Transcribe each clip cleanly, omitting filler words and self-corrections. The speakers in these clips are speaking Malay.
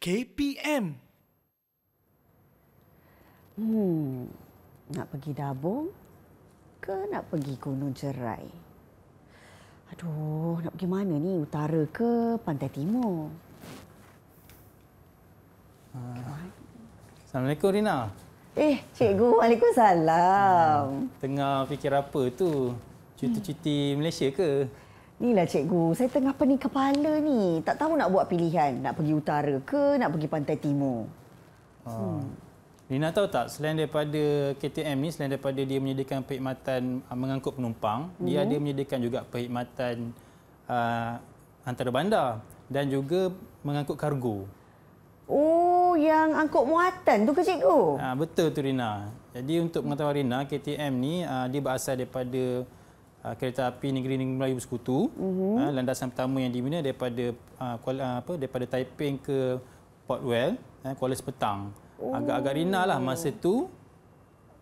KPM. Nak pergi Dabung ke nak pergi Gunung Jerai? Aduh, nak pergi mana ni? Utara ke Pantai Timur? Assalamualaikum Rina. Cikgu, Waalaikumsalam. Tengah fikir apa tu? Cuti-cuti Malaysia ke? Inilah cikgu, saya tengah pening kepala ni. Tak tahu nak buat pilihan. Nak pergi utara ke nak pergi Pantai Timur? Rina tahu tak, selain daripada KTM ni, selain daripada dia menyediakan perkhidmatan mengangkut penumpang, dia ada menyediakan juga perkhidmatan antarabandar dan juga mengangkut kargo. Oh, yang angkut muatan tu ke cikgu? Betul tu Rina. Jadi untuk pengetahuan Rina, KTM ni dia berasal daripada kereta api Negeri-Negeri Melayu Bersekutu. Landasan pertama yang dibina daripada daripada Taiping ke Port Well, Kuala Sepetang. Agak-agak Rina lah masa tu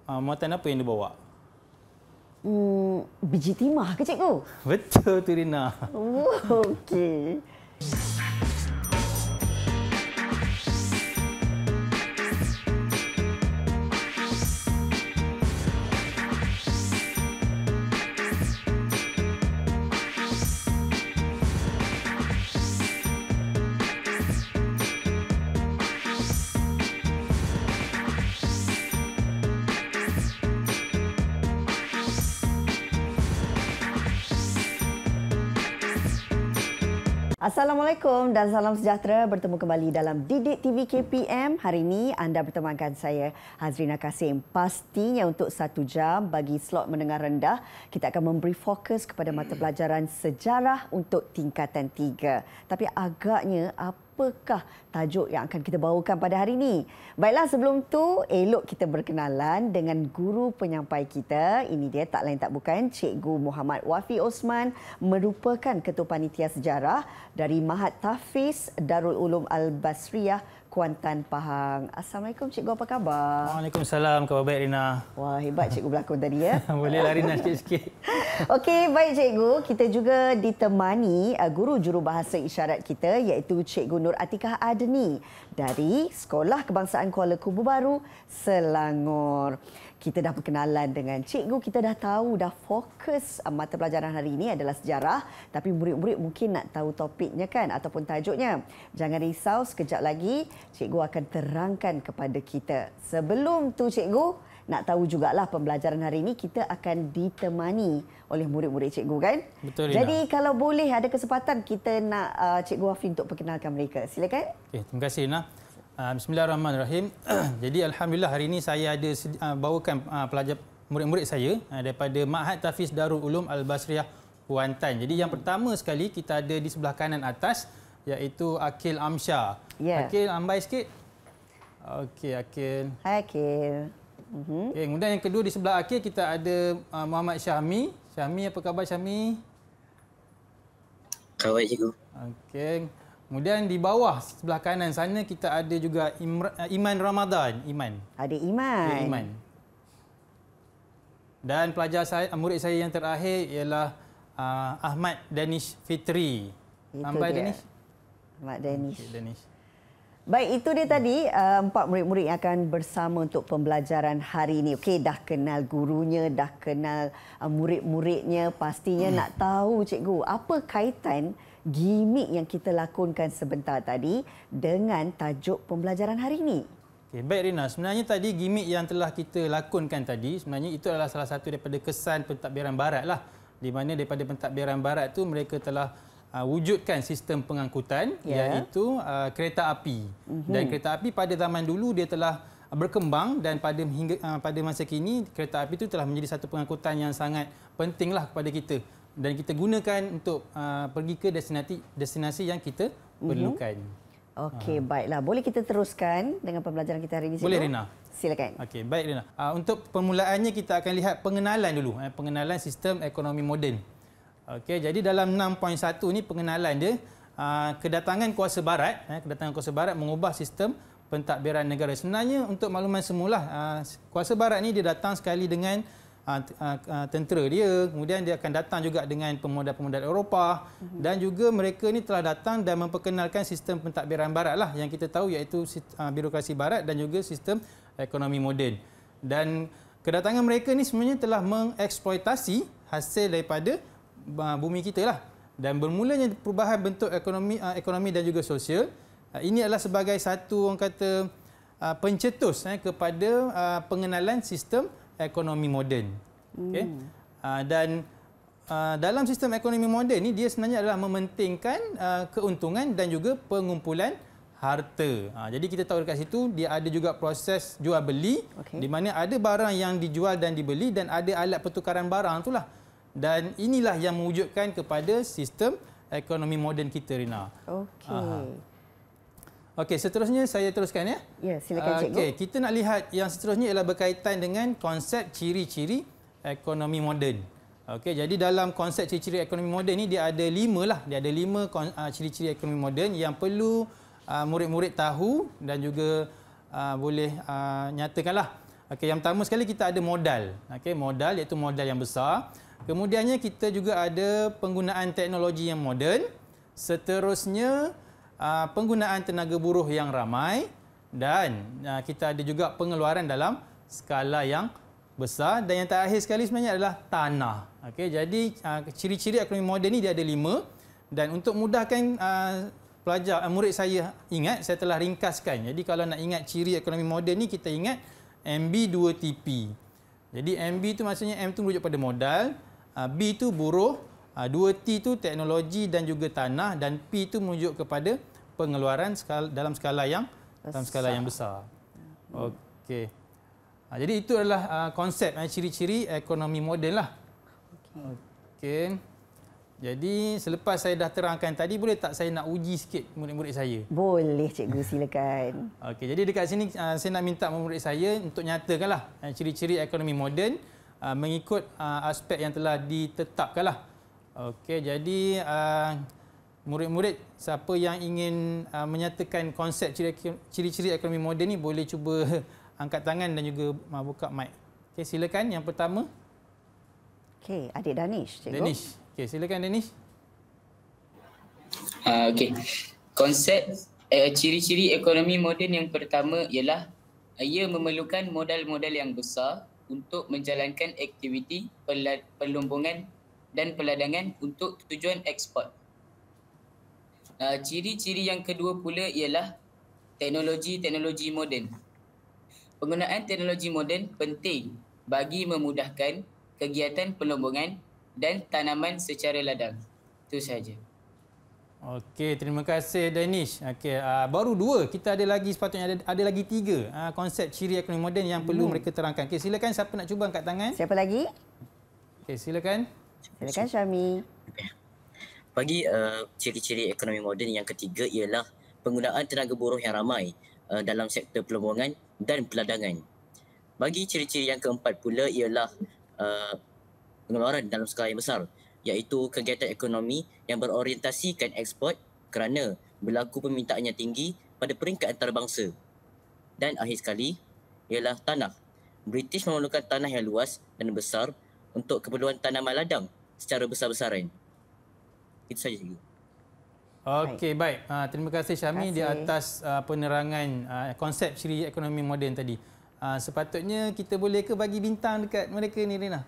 muatan apa yang dia bawa? Biji timah ke cikgu? Betul tu Rina. Okey. Assalamualaikum dan salam sejahtera. Bertemu kembali dalam Didik TV KPM. Hari ini anda bertemankan saya, Hazrina Kasim. Pastinya untuk 1 jam bagi slot menengah rendah, kita akan memberi fokus kepada mata pelajaran sejarah untuk tingkatan 3. Tapi agaknya apakah tajuk yang akan kita bawakan pada hari ini? Baiklah, sebelum tu elok kita berkenalan dengan guru penyampai kita. Ini dia, tak lain tak bukan Cikgu Muhammad Wafi Osman, merupakan Ketua Panitia Sejarah dari Mahat Tahfiz Darul Ulum Al-Basriyah, Kuantan, Pahang. Assalamualaikum cikgu, apa khabar? Waalaikumsalam, khabar baik Rina. Wah, hebat cikgu berlakon tadi ya. Bolehlah Rina sikit-sikit. Okey, baik cikgu. Kita juga ditemani guru jurubahasa isyarat kita iaitu Cikgu Nur Atikah Adni dari Sekolah Kebangsaan Kuala Kubu Baru, Selangor. Kita dah berkenalan dengan cikgu, kita dah tahu dah fokus mata pelajaran hari ini adalah sejarah, tapi murid-murid mungkin nak tahu topiknya kan ataupun tajuknya. Jangan risau, sekejap lagi cikgu akan terangkan kepada kita. Sebelum tu cikgu, nak tahu jugalah pembelajaran hari ini kita akan ditemani oleh murid-murid cikgu kan? Betul Rina. Jadi kalau boleh ada kesempatan kita nak Cikgu Wafi untuk perkenalkan mereka. Silakan. Okay, terima kasih Rina. Bismillahirrahmanirrahim. Jadi alhamdulillah hari ini saya ada bawakan pelajar murid-murid saya daripada Mahat Tahfiz Darul Ulum Al-Basriyah, Kuantan. Jadi yang pertama sekali kita ada di sebelah kanan atas iaitu Akil Amsyah. Ya. Akil, ambai sikit. Okey, Akil. Hai Akil. Okay, kemudian yang kedua di sebelah Akil kita ada Muhammad Syahmi. Syahmi, apa khabar Syahmi? Khabar cikgu. Okey. Kemudian di bawah sebelah kanan sana kita ada juga Iman Ramadan. Iman. Ada Iman. Ya, Iman. Dan pelajar saya, murid saya yang terakhir ialah Ahmad Danish Fitri. Ambai Danish? Ahmad Danish. Okay, Danish. Baik, itu dia tadi 4 murid-murid yang akan bersama untuk pembelajaran hari ini. Okey, dah kenal gurunya, dah kenal murid-muridnya. Pastinya nak tahu cikgu, apa kaitan gimik yang kita lakonkan sebentar tadi dengan tajuk pembelajaran hari ini? Okay, baik Rina, sebenarnya tadi gimik yang telah kita lakonkan tadi, sebenarnya itu adalah salah satu daripada kesan pentadbiran barat lah. Di mana daripada pentadbiran barat tu mereka telah wujudkan sistem pengangkutan iaitu kereta api. Dan kereta api pada zaman dulu dia telah berkembang dan pada masa kini kereta api itu telah menjadi satu pengangkutan yang sangat pentinglah kepada kita dan kita gunakan untuk pergi ke destinasi yang kita perlukan. Okey, baiklah. Boleh kita teruskan dengan pembelajaran kita hari ini? Boleh Rina. Silakan. Okey, baik Rina. Untuk permulaannya kita akan lihat pengenalan dulu, pengenalan sistem ekonomi moden. Okey, jadi dalam 6.1 ni pengenalan dia kedatangan kuasa barat mengubah sistem pentadbiran negara. Sebenarnya untuk makluman semula kuasa barat ni dia datang sekali dengan tentera dia, kemudian dia akan datang juga dengan pemodal-pemodal Eropah dan juga mereka ni telah datang dan memperkenalkan sistem pentadbiran barat lah yang kita tahu, iaitu birokrasi barat dan juga sistem ekonomi moden. Dan kedatangan mereka ni sebenarnya telah mengeksploitasi hasil daripada bumi kita lah. Dan bermulanya perubahan bentuk ekonomi dan juga sosial, ini adalah sebagai satu orang kata pencetus kepada pengenalan sistem ekonomi moden. Okay? Dan dalam sistem ekonomi moden ni dia sebenarnya adalah mementingkan keuntungan dan juga pengumpulan harta. Jadi kita tahu dekat situ dia ada juga proses jual beli, di mana ada barang yang dijual dan dibeli dan ada alat pertukaran barang itulah. Dan inilah yang mewujudkan kepada sistem ekonomi moden kita, Rina. Okey, seterusnya saya teruskan ya. Ya, silakan cikgu. Okey, kita nak lihat yang seterusnya ialah berkaitan dengan konsep ciri-ciri ekonomi moden. Okey, jadi dalam konsep ciri-ciri ekonomi moden ni dia ada 5 lah. Dia ada 5 ciri-ciri ekonomi moden yang perlu murid-murid tahu dan juga boleh nyatakanlah. Okey, yang pertama sekali kita ada modal. Okey, modal iaitu modal yang besar. Kemudiannya kita juga ada penggunaan teknologi yang moden. Seterusnya penggunaan tenaga buruh yang ramai dan kita ada juga pengeluaran dalam skala yang besar, dan yang terakhir sekali sebenarnya adalah tanah. Okey, jadi ciri-ciri ekonomi moden ni dia ada 5, dan untuk mudahkan pelajar murid saya ingat, saya telah ringkaskan. Jadi kalau nak ingat ciri ekonomi moden ni kita ingat MB2TP. Jadi MB tu maksudnya M tu merujuk pada modal, B tu buruh, 2T tu teknologi dan juga tanah, dan P tu merujuk kepada pengeluaran dalam skala yang besar. Okey. Jadi itu adalah konsep ciri-ciri ekonomi moden lah. Okey. Jadi selepas saya dah terangkan tadi, boleh tak saya nak uji sikit murid-murid saya? Boleh cikgu, silakan. Okey, jadi dekat sini saya nak minta murid saya untuk nyatakanlah ciri-ciri ekonomi moden mengikut aspek yang telah ditetapkanlah. Okey, jadi murid-murid siapa yang ingin menyatakan konsep ciri-ciri ekonomi moden ni boleh cuba angkat tangan dan juga buka mic. Okey, silakan yang pertama. Okey, adik Danish, cikgu. Danish. Okey, silakan Danish. Okey. Konsep ciri-ciri ekonomi moden yang pertama ialah ia memerlukan modal-modal yang besar untuk menjalankan aktiviti perlumbungan dan peladangan untuk tujuan ekspor. Ciri-ciri yang kedua pula ialah teknologi moden. Penggunaan teknologi moden penting bagi memudahkan kegiatan perlumbungan dan tanaman secara ladang. Itu sahaja. Okey, terima kasih Danish. Okey, baru 2. Kita ada lagi, sepatutnya ada lagi 3 konsep ciri ekonomi moden yang perlu mereka terangkan. Okey, silakan siapa nak cuba angkat tangan? Siapa lagi? Okey, silakan. Silakan Syami. Bagi ciri-ciri ekonomi moden yang ketiga ialah penggunaan tenaga buruh yang ramai dalam sektor perlumbungan dan peladangan. Bagi ciri-ciri yang keempat pula ialah pengeluaran dalam skala yang besar, iaitu kegiatan ekonomi yang berorientasikan ekspor kerana berlaku permintaan yang tinggi pada peringkat antarabangsa. Dan akhir sekali ialah tanah. British memerlukan tanah yang luas dan besar untuk keperluan tanaman ladang secara besar-besaran. Itu saja, cikgu. Okey, baik. Terima kasih Syami di atas penerangan konsep ciri ekonomi moden tadi. Sepatutnya kita boleh ke bagi bintang dekat mereka ni, Rina?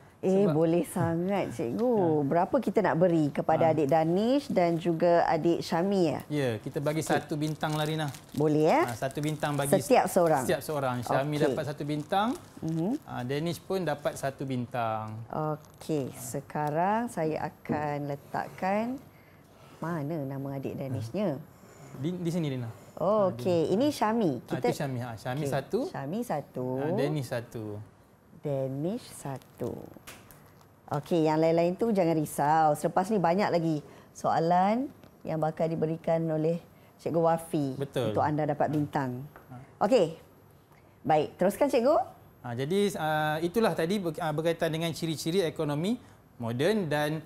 Boleh sangat cikgu. Berapa kita nak beri kepada adik Danish dan juga adik Syami ya? Ya, kita bagi 1 bintang lah, Rina. Boleh ya? 1 bintang bagi setiap seorang. Setiap seorang. Syami dapat 1 bintang. Danish pun dapat 1 bintang. Okey, sekarang saya akan letakkan mana nama adik Danishnya? Di sini, Rina. Okey, ini Syami. Itu Syami. Syami 1. Syami 1. Danish 1. Danish 1. Okey, yang lain-lain tu jangan risau. Selepas ni banyak lagi soalan yang bakal diberikan oleh Cikgu Wafi. Betul. Untuk anda dapat bintang. Okey. Baik, teruskan Cikgu. Jadi itulah tadi berkaitan dengan ciri-ciri ekonomi moden, dan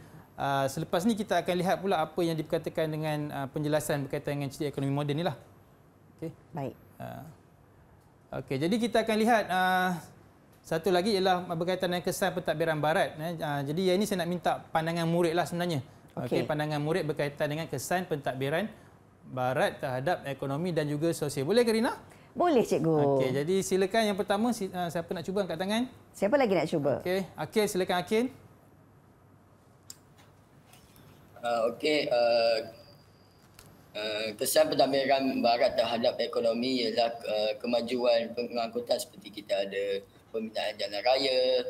selepas ni kita akan lihat pula apa yang diperkatakan dengan penjelasan berkaitan dengan ciri ekonomi moden ni lah. Okey. Baik. Okey, jadi kita akan lihat Satu lagi ialah berkaitan dengan kesan pentadbiran barat. Jadi yang ini saya nak minta pandangan murid lah sebenarnya. Okey, pandangan murid berkaitan dengan kesan pentadbiran barat terhadap ekonomi dan juga sosial. Boleh ke Rina? Boleh, cikgu. Okey, jadi silakan yang pertama siapa nak cuba angkat tangan? Siapa lagi nak cuba? Okey, Akil, silakan Akil. Kesan pentadbiran barat terhadap ekonomi ialah kemajuan pengangkutan seperti kita ada pembinaan jalan raya,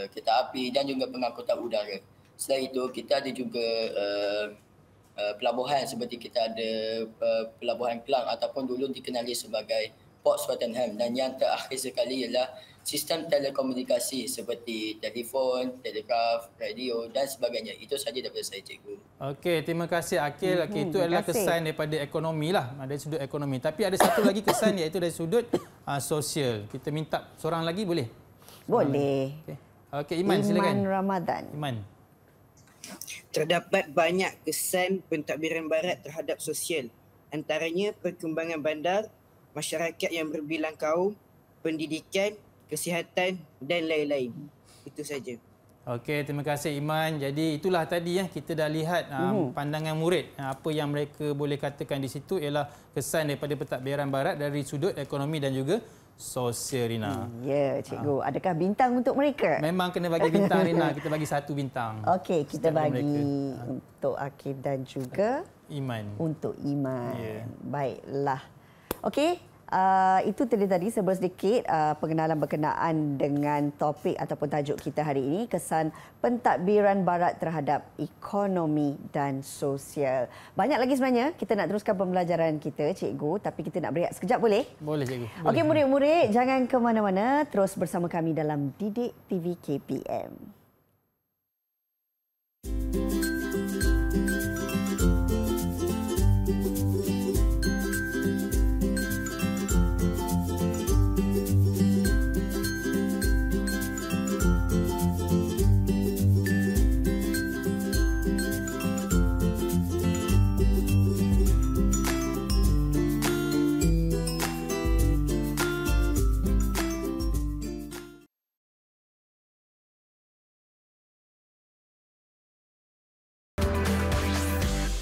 kereta api dan juga pengangkutan udara. Selain itu, kita ada juga pelabuhan seperti kita ada pelabuhan Klang ataupun dulu dikenali sebagai Port Swettenham, dan yang terakhir sekali ialah sistem telekomunikasi seperti telefon, telegraf, radio dan sebagainya. Itu sahaja daripada saya, cikgu. Okey, terima kasih Akil. Okey, itu adalah kesan daripada ekonomi lah, dari sudut ekonomi. Tapi ada satu lagi kesan iaitu dari sudut sosial. Kita minta seorang lagi boleh? Boleh. Okey, Iman silakan. Iman Ramadan. Iman. Terdapat banyak kesan pentadbiran barat terhadap sosial. Antaranya perkembangan bandar, masyarakat yang berbilang kaum, pendidikan, kesihatan dan lain-lain. Itu saja. Okey, terima kasih Iman. Jadi itulah tadi kita dah lihat pandangan murid. Apa yang mereka boleh katakan di situ ialah kesan daripada pentadbiran barat dari sudut ekonomi dan juga sosial, Rina. Ya, cikgu. Adakah bintang untuk mereka? Memang kena bagi bintang, Rina. Kita bagi 1 bintang. Okey, kita bagi untuk Akif dan juga Iman. Untuk Iman. Yeah. Baiklah. Okey. Itu tadi sedikit pengenalan berkenaan dengan topik ataupun tajuk kita hari ini, kesan pentadbiran barat terhadap ekonomi dan sosial. Banyak lagi sebenarnya kita nak teruskan pembelajaran kita, cikgu, tapi kita nak berehat sekejap, boleh? Boleh, cikgu. Okey, murid-murid, jangan ke mana-mana, terus bersama kami dalam Didik TV KPM.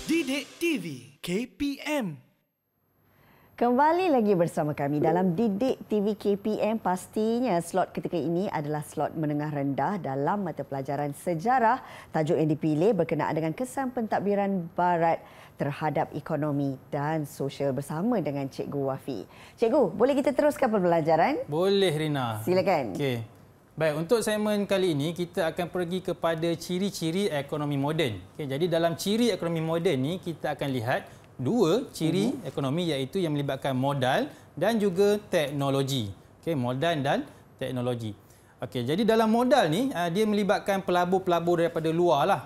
Didik TV KPM. Kembali lagi bersama kami dalam Didik TV KPM. Pastinya slot ketika ini adalah slot menengah rendah dalam mata pelajaran sejarah. Tajuk yang dipilih berkenaan dengan kesan pentadbiran barat terhadap ekonomi dan sosial bersama dengan Cikgu Wafi. Cikgu, boleh kita teruskan pembelajaran? Boleh, Rina. Silakan. Okey. Baik, untuk segmen kali ini kita akan pergi kepada ciri-ciri ekonomi moden. Okay, jadi dalam ciri ekonomi moden ni kita akan lihat 2 ciri ekonomi iaitu yang melibatkan modal dan juga teknologi. Okey, modal dan teknologi. Okey, jadi dalam modal ni dia melibatkan pelabur-pelabur daripada luar lah.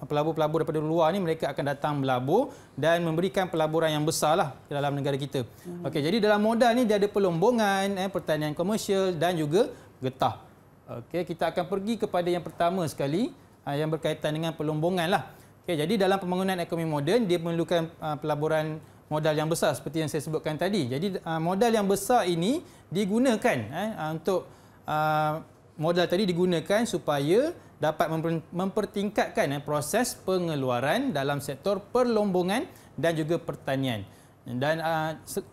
Pelabur-pelabur daripada luar ni mereka akan datang melabur dan memberikan pelaburan yang besar lah dalam negara kita. Okey, jadi dalam modal ni dia ada pelombongan, pertanian komersial dan juga getah. Okey, kita akan pergi kepada yang pertama sekali yang berkaitan dengan pelombongan lah. Okey, jadi dalam pembangunan ekonomi moden dia memerlukan pelaburan modal yang besar seperti yang saya sebutkan tadi. Jadi modal yang besar ini digunakan untuk modal tadi digunakan supaya dapat mempertingkatkan proses pengeluaran dalam sektor perlombongan dan juga pertanian. Dan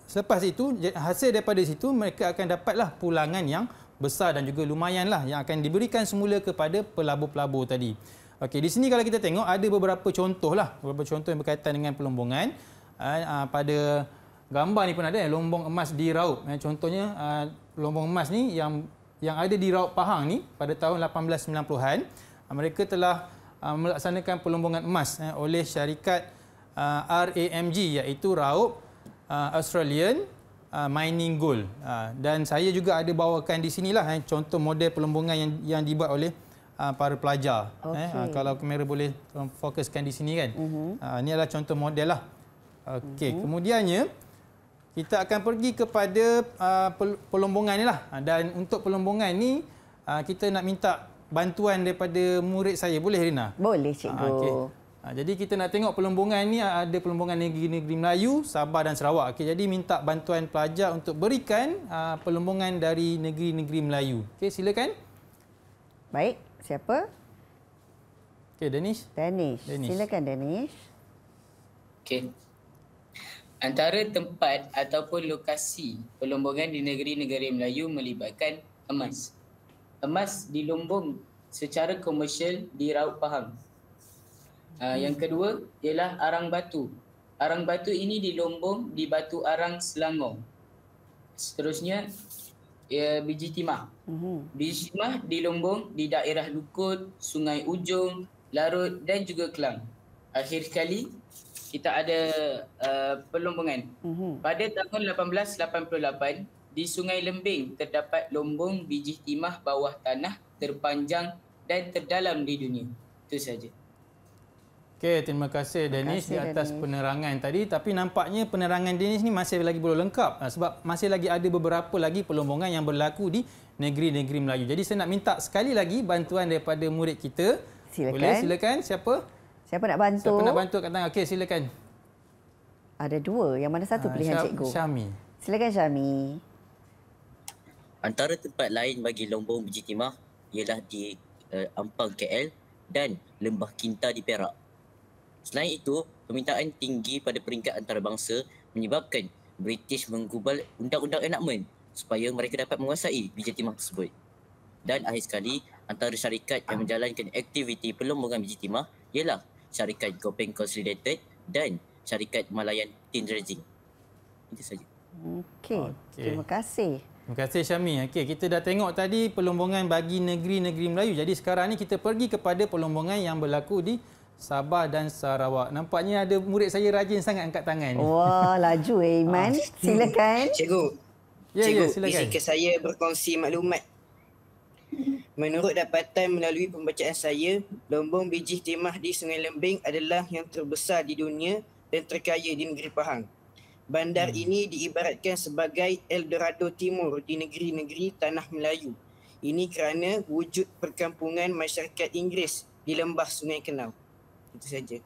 selepas itu hasil daripada situ mereka akan dapatlah pulangan yang besar dan juga lumayanlah yang akan diberikan semula kepada pelabur-pelabur tadi. Okey, di sini kalau kita tengok ada beberapa contohlah, beberapa contoh yang berkaitan dengan pelombongan. Pada gambar ni pun ada lombong emas di Raup. Contohnya lombong emas ni yang ada di Raup Pahang ni pada tahun 1890-an, mereka telah melaksanakan pelombongan emas oleh syarikat RAMG iaitu Raup Australian Mining Gold. Dan saya juga ada bawakan di sinilah contoh model pelombongan yang dibuat oleh para pelajar. Kalau kamera boleh fokuskan di sini kan. Ini adalah contoh model lah. Okey, kemudiannya kita akan pergi kepada pelombongan ni lah. Dan untuk pelombongan ni kita nak minta bantuan daripada murid saya. Boleh, Rina? Boleh, cikgu. Okey. Jadi kita nak tengok pelumbungan ni, ada pelumbungan negeri-negeri Melayu, Sabah dan Sarawak. Okey, jadi minta bantuan pelajar untuk berikan pelumbungan dari negeri-negeri Melayu. Okey, silakan. Baik, siapa? Okey, Danish. Danish. Silakan Danish. Okey. Antara tempat ataupun lokasi pelumbungan di negeri-negeri Melayu melibatkan emas. Emas dilumbung secara komersial di Raut Pahang. Yang kedua ialah arang batu. Arang batu ini dilumbung di Batu Arang Selangor. Seterusnya biji timah. Biji timah dilumbung di daerah Lukut, Sungai Ujung, Larut dan juga Kelang. Akhir sekali kita ada pelumbungan. Pada tahun 1888 di Sungai Lembing terdapat lumbung biji timah bawah tanah terpanjang dan terdalam di dunia. Itu saja. Okey, terima kasih Danish di atas penerangan tadi. Tapi nampaknya penerangan Danish ni masih lagi belum lengkap sebab masih lagi ada beberapa lagi pelumbungan yang berlaku di negeri-negeri Melayu. Jadi saya nak minta sekali lagi bantuan daripada murid kita. Silakan. Boleh, silakan. Siapa nak bantu? Siapa nak bantu kat tangan? Okey, silakan. Ada dua. Yang mana satu pilihan cikgu? Syami. Silakan Syami. Antara tempat lain bagi lumbung biji timah ialah di Ampang KL dan Lembah Kinta di Perak. Selain itu, permintaan tinggi pada peringkat antarabangsa menyebabkan British menggubal undang-undang enactment supaya mereka dapat menguasai biji timah tersebut. Dan akhir sekali, antara syarikat yang menjalankan aktiviti pelumbungan biji timah ialah syarikat Gopeng Consolidated dan syarikat Malayan Tin Dredging. Itu saja. Okey. Terima kasih. Terima kasih Syami. Okey, kita dah tengok tadi pelumbungan bagi negeri-negeri Melayu. Jadi sekarang ni kita pergi kepada pelumbungan yang berlaku di Sabah dan Sarawak. Nampaknya ada murid saya rajin sangat angkat tangan ni. Wah, laju Iman. Silakan. Cikgu. Ya, silakan. Izinkan saya berkongsi maklumat. Menurut dapatan melalui pembacaan saya, lumbung biji timah di Sungai Lembing adalah yang terbesar di dunia dan terkaya di negeri Pahang. Bandar ini diibaratkan sebagai Eldorado Timur di negeri-negeri Tanah Melayu. Ini kerana wujud perkampungan masyarakat Inggeris di lembah Sungai Kenau. Itu saja.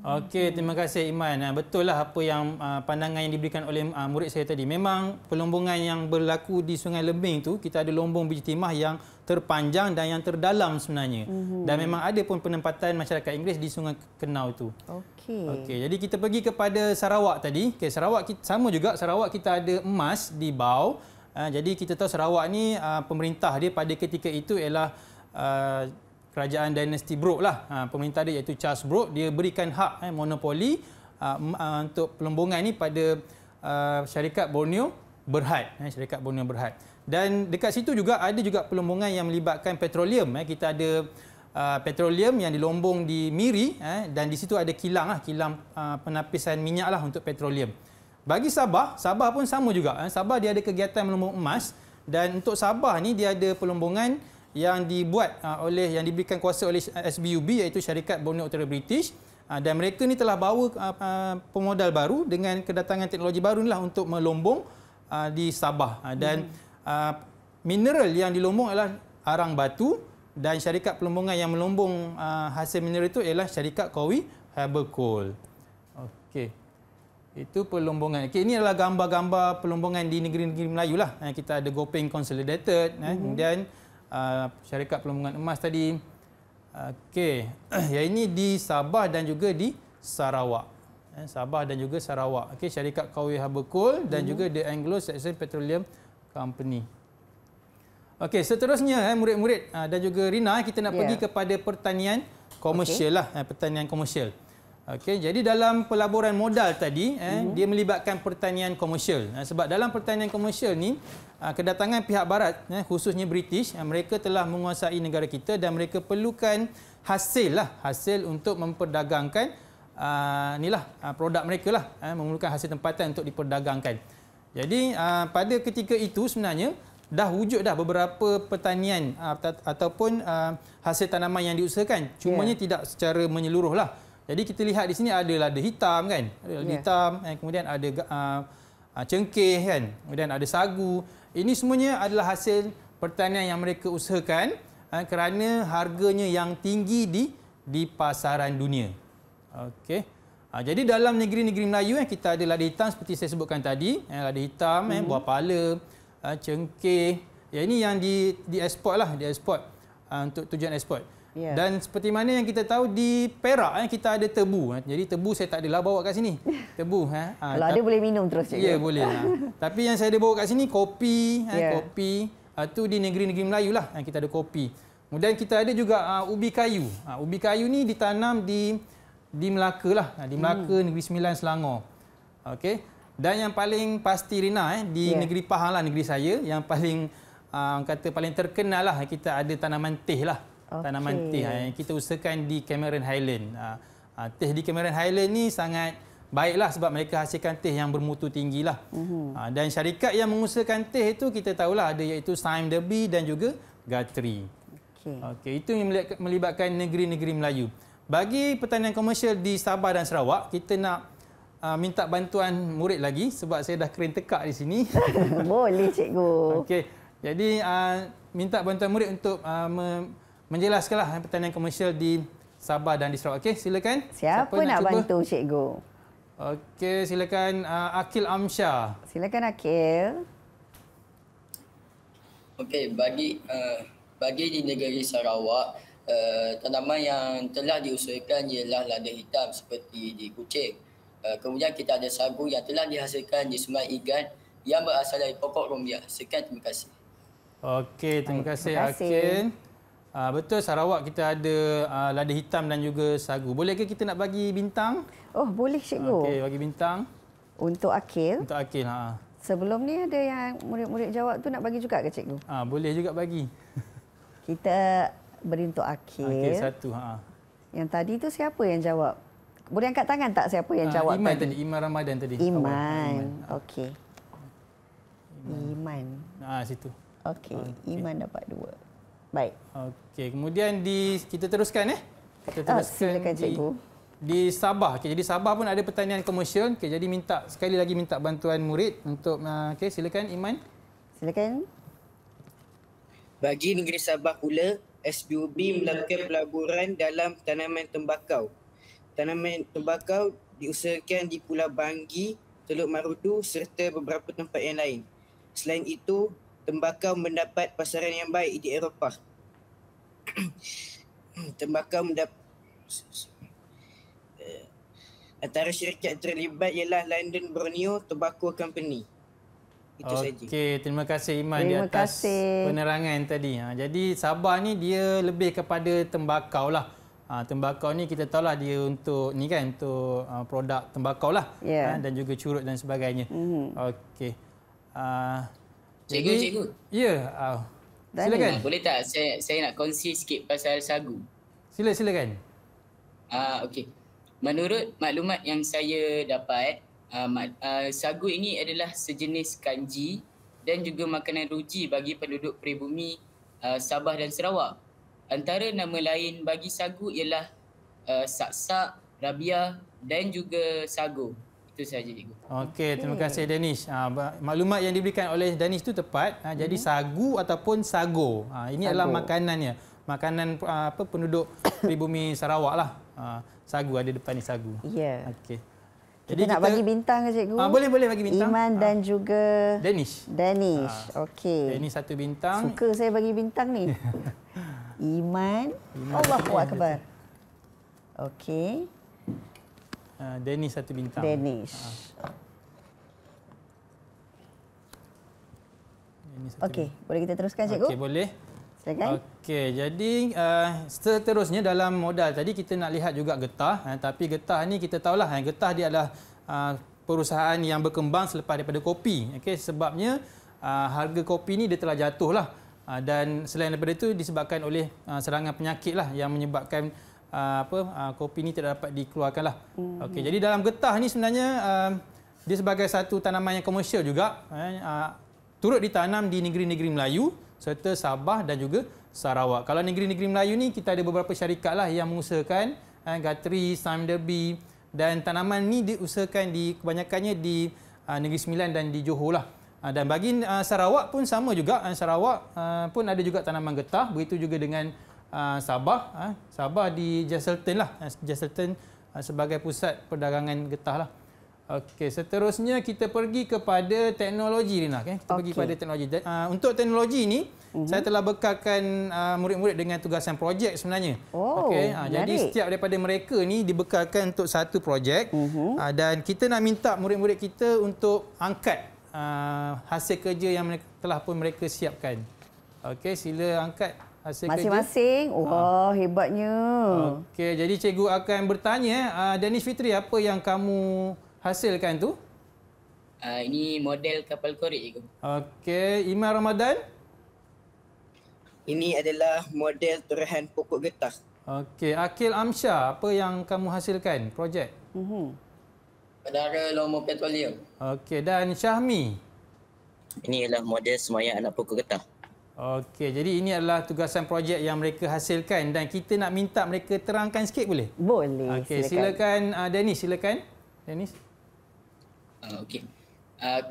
Okey, terima kasih Iman. Betul lah apa yang pandangan yang diberikan oleh murid saya tadi. Memang pelumbungan yang berlaku di Sungai Lembing tu, kita ada lumbung biji timah yang terpanjang dan yang terdalam sebenarnya. Dan memang ada pun penempatan masyarakat Inggeris di Sungai Kenau tu. Okey, jadi kita pergi kepada Sarawak tadi. Okey, Sarawak sama juga. Sarawak kita ada emas di Bau. Jadi kita tahu Sarawak ni pemerintah dia pada ketika itu ialah kerajaan dinasti Brooke lah. Pemerintah dia iaitu Charles Brooke, dia berikan hak monopoli untuk pelumbungan ni pada syarikat Borneo Berhad. Syarikat Borneo Berhad. Dan dekat situ juga ada juga pelumbungan yang melibatkan petroleum. Kita ada petroleum yang dilumbung di Miri dan di situ ada kilang penapisan minyak lah untuk petroleum. Bagi Sabah, Sabah pun sama juga. Sabah dia ada kegiatan melumbung emas dan untuk Sabah ni dia ada pelumbungan yang dibuat yang diberikan kuasa oleh SBUB iaitu Syarikat Borneo Utara British dan mereka ni telah bawa pemodal baru dengan kedatangan teknologi baru inilah untuk melumbung di Sabah dan mineral yang dilumbung adalah arang batu dan syarikat pelumbungan yang melumbung hasil mineral itu ialah syarikat Kowi Harbour Coal. Okey. Itu pelumbungan. Okey, ini adalah gambar-gambar pelumbungan di negeri-negeri Melayu lah. Kita ada Gopeng Consolidated kemudian syarikat pelumbungan emas tadi. Okey, yang ini di Sabah dan juga di Sarawak. Sabah dan juga Sarawak. Okey, syarikat Kowi Harbour Coal dan juga The Anglo-Saxon Petroleum Company. Okey, seterusnya murid-murid dan juga Rina, kita nak pergi kepada pertanian komersial lah, pertanian komersial. Okey, jadi dalam pelaburan modal tadi dia melibatkan pertanian komersial. Sebab dalam pertanian komersial ni kedatangan pihak barat khususnya British, mereka telah menguasai negara kita dan mereka perlukan hasil untuk memperdagangkan produk mereka lah, memerlukan hasil tempatan untuk diperdagangkan. Jadi pada ketika itu sebenarnya dah wujud dah beberapa pertanian ataupun hasil tanaman yang diusahakan, cumanya tidak secara menyeluruh lah. Jadi kita lihat di sini ada lada hitam kan, hitam, kemudian ada cengkeh kan, kemudian ada sagu. Ini semuanya adalah hasil pertanian yang mereka usahakan kerana harganya yang tinggi di pasaran dunia. Okey. Jadi dalam negeri-negeri Melayu kita ada lada hitam seperti saya sebutkan tadi, lada hitam, buah pala, cengkeh. Ini yang diekspor lah, diekspor untuk tujuan ekspor. Yeah. Dan seperti mana yang kita tahu di Perak kita ada tebu. Jadi tebu saya tak adalah bawa kat sini. Tebu kalau ada boleh minum terus cikgu. Ya, boleh. Tapi yang saya ada bawa kat sini kopi, kopi. Tu di negeri-negeri Melayu lah kita ada kopi. Kemudian kita ada juga ubi kayu. Ubi kayu ni ditanam di Melaka lah, di Melaka, Negeri Sembilan, Selangor. Okey. Dan yang paling pasti Rina di negeri Pahang lah, negeri saya, yang paling kata paling terkenal lah, kita ada tanaman teh lah. Tanaman teh yang kita usahakan di Cameron Highland. Teh di Cameron Highland ni sangat baiklah sebab mereka hasilkan teh yang bermutu tinggi lah. Dan syarikat yang mengusahakan teh itu kita tahulah ada iaitu Sime Derby dan juga Guthrie. Okey, itu yang melibatkan negeri-negeri Melayu. Bagi pertanian komersial di Sabah dan Sarawak, kita nak minta bantuan murid lagi sebab saya dah kering tekak di sini. Boleh cikgu. Okey. Jadi minta bantuan murid untuk menjelaskanlah pertanian komersial di Sabah dan di Sarawak. Okey, silakan. Siapa nak bantu cikgu? Okey, silakan Akil Amsyah. Silakan Akil. Okey, bagi di negeri Sarawak, tanaman yang telah diusahakan ialah lada hitam seperti di Kuching. Kemudian kita ada sagu yang telah dihasilkan di Sungai Igan yang berasal dari pokok rumbia. Sekian, terima kasih. Okey, terima kasih Akil. Betul, Sarawak kita ada lada hitam dan juga sagu. Boleh ke kita nak bagi bintang? Oh, boleh cikgu. Okey, bagi bintang. Untuk Akil. Untuk Akil, Sebelum ni ada yang murid-murid jawab tu nak bagi juga ke cikgu? Boleh juga bagi. Kita beri untuk Akil. Akil satu. Yang tadi tu siapa yang jawab? Boleh angkat tangan tak siapa yang jawab Iman tadi? Iman Ramadan tadi. Iman. Okey. Iman. Situ. Okey. Iman dapat 2. Baik. Okey, kemudian kita teruskan Kita teruskan silakan cikgu. Di Sabah. Okey, jadi Sabah pun ada pertanian komersial. Okey, jadi sekali lagi minta bantuan murid untuk okey, silakan Iman. Silakan. Bagi negeri Sabah pula, SBUB melakukan pelaburan dalam tanaman tembakau. Tanaman tembakau diusahakan di Pulau Banggi, Teluk Marudu serta beberapa tempat yang lain. Selain itu, tembakau mendapat pasaran yang baik di Eropah. Tembakau antara syarikat terlibat ialah London Borneo Tobacco Company. Itu saja. Okey, terima kasih Iman di atas penerangan tadi. Jadi Sabah ni dia lebih kepada tembakau lah. Tembakau ni kita tahulah dia untuk ni kan, untuk produk tembakau lah. Dan juga curut dan sebagainya. Okey. Cikgu. Ya. Silakan. Boleh tak saya nak kongsi sikit pasal sagu? Silakan. Okey. Menurut maklumat yang saya dapat, sagu ini adalah sejenis kanji dan juga makanan ruji bagi penduduk peribumi Sabah dan Sarawak. Antara nama lain bagi sagu ialah saksak, rabia dan juga sago. Itu sahaja cikgu. Okey, terima kasih Danish. Maklumat yang diberikan oleh Danish itu tepat. Jadi sagu ataupun sago. Ini adalah makanannya. Makanan penduduk pribumi Sarawak lah. Sagu ada depan ni sagu. Ya. Okey. Jadi kita nak bagi bintang ke cikgu? Boleh bagi bintang. Iman dan juga Danish. Okey. Ini satu bintang. Suka saya bagi bintang ni. Iman. Allahu Akbar. Okey. Danish satu bintang. Danish. Okey, boleh kita teruskan cikgu? Okey, boleh. Silakan. Okey, jadi seterusnya dalam modal tadi kita nak lihat juga getah. Tapi getah ni kita tahulah, getah dia adalah perusahaan yang berkembang selepas daripada kopi. Okey, sebabnya harga kopi ni dia telah jatuh lah. Dan selain daripada itu disebabkan oleh serangan penyakit lah yang menyebabkan kopi ni tidak dapat dikeluarkan lah. Okey, jadi dalam getah ni sebenarnya dia sebagai satu tanaman yang komersial juga. Turut ditanam di negeri-negeri Melayu serta Sabah dan juga Sarawak. Kalau negeri-negeri Melayu ni kita ada beberapa syarikat lah yang mengusahakan Guthrie, Sime Derby, dan tanaman ni diusahakan kebanyakannya di Negeri Sembilan dan di Johor lah. Dan bagi Sarawak pun sama juga. Sarawak pun ada juga tanaman getah. Begitu juga dengan Sabah. Sabah di Jesselton lah. Jesselton sebagai pusat perdagangan getah lah. Okey, seterusnya kita pergi kepada teknologi, Rina. Okay? Kita pergi kepada teknologi. Untuk teknologi ini, saya telah bekalkan murid-murid dengan tugasan projek sebenarnya. Okey, jadi setiap daripada mereka ni dibekalkan untuk satu projek. Dan kita nak minta murid-murid kita untuk angkat hasil kerja yang telah pun mereka siapkan. Okey, sila angkat hasil masing-masing. kerja. Wah, hebatnya. Okey, jadi cikgu akan bertanya, Danish Fitri, apa yang kamu hasilkan tu? Ini model kapal korek, cikgu. Okey, Iman Ramadan? Ini adalah model turahan pokok getah. Okey, Akil Amsyah, apa yang kamu hasilkan projek? Menara Lomo Petroleum. Okey, dan Syahmi? Ini adalah model semayang anak pokok getah. Okey, jadi ini adalah tugasan projek yang mereka hasilkan dan kita nak minta mereka terangkan sikit boleh? Boleh. Okey, silakan Danish, silakan. Danish. Okey.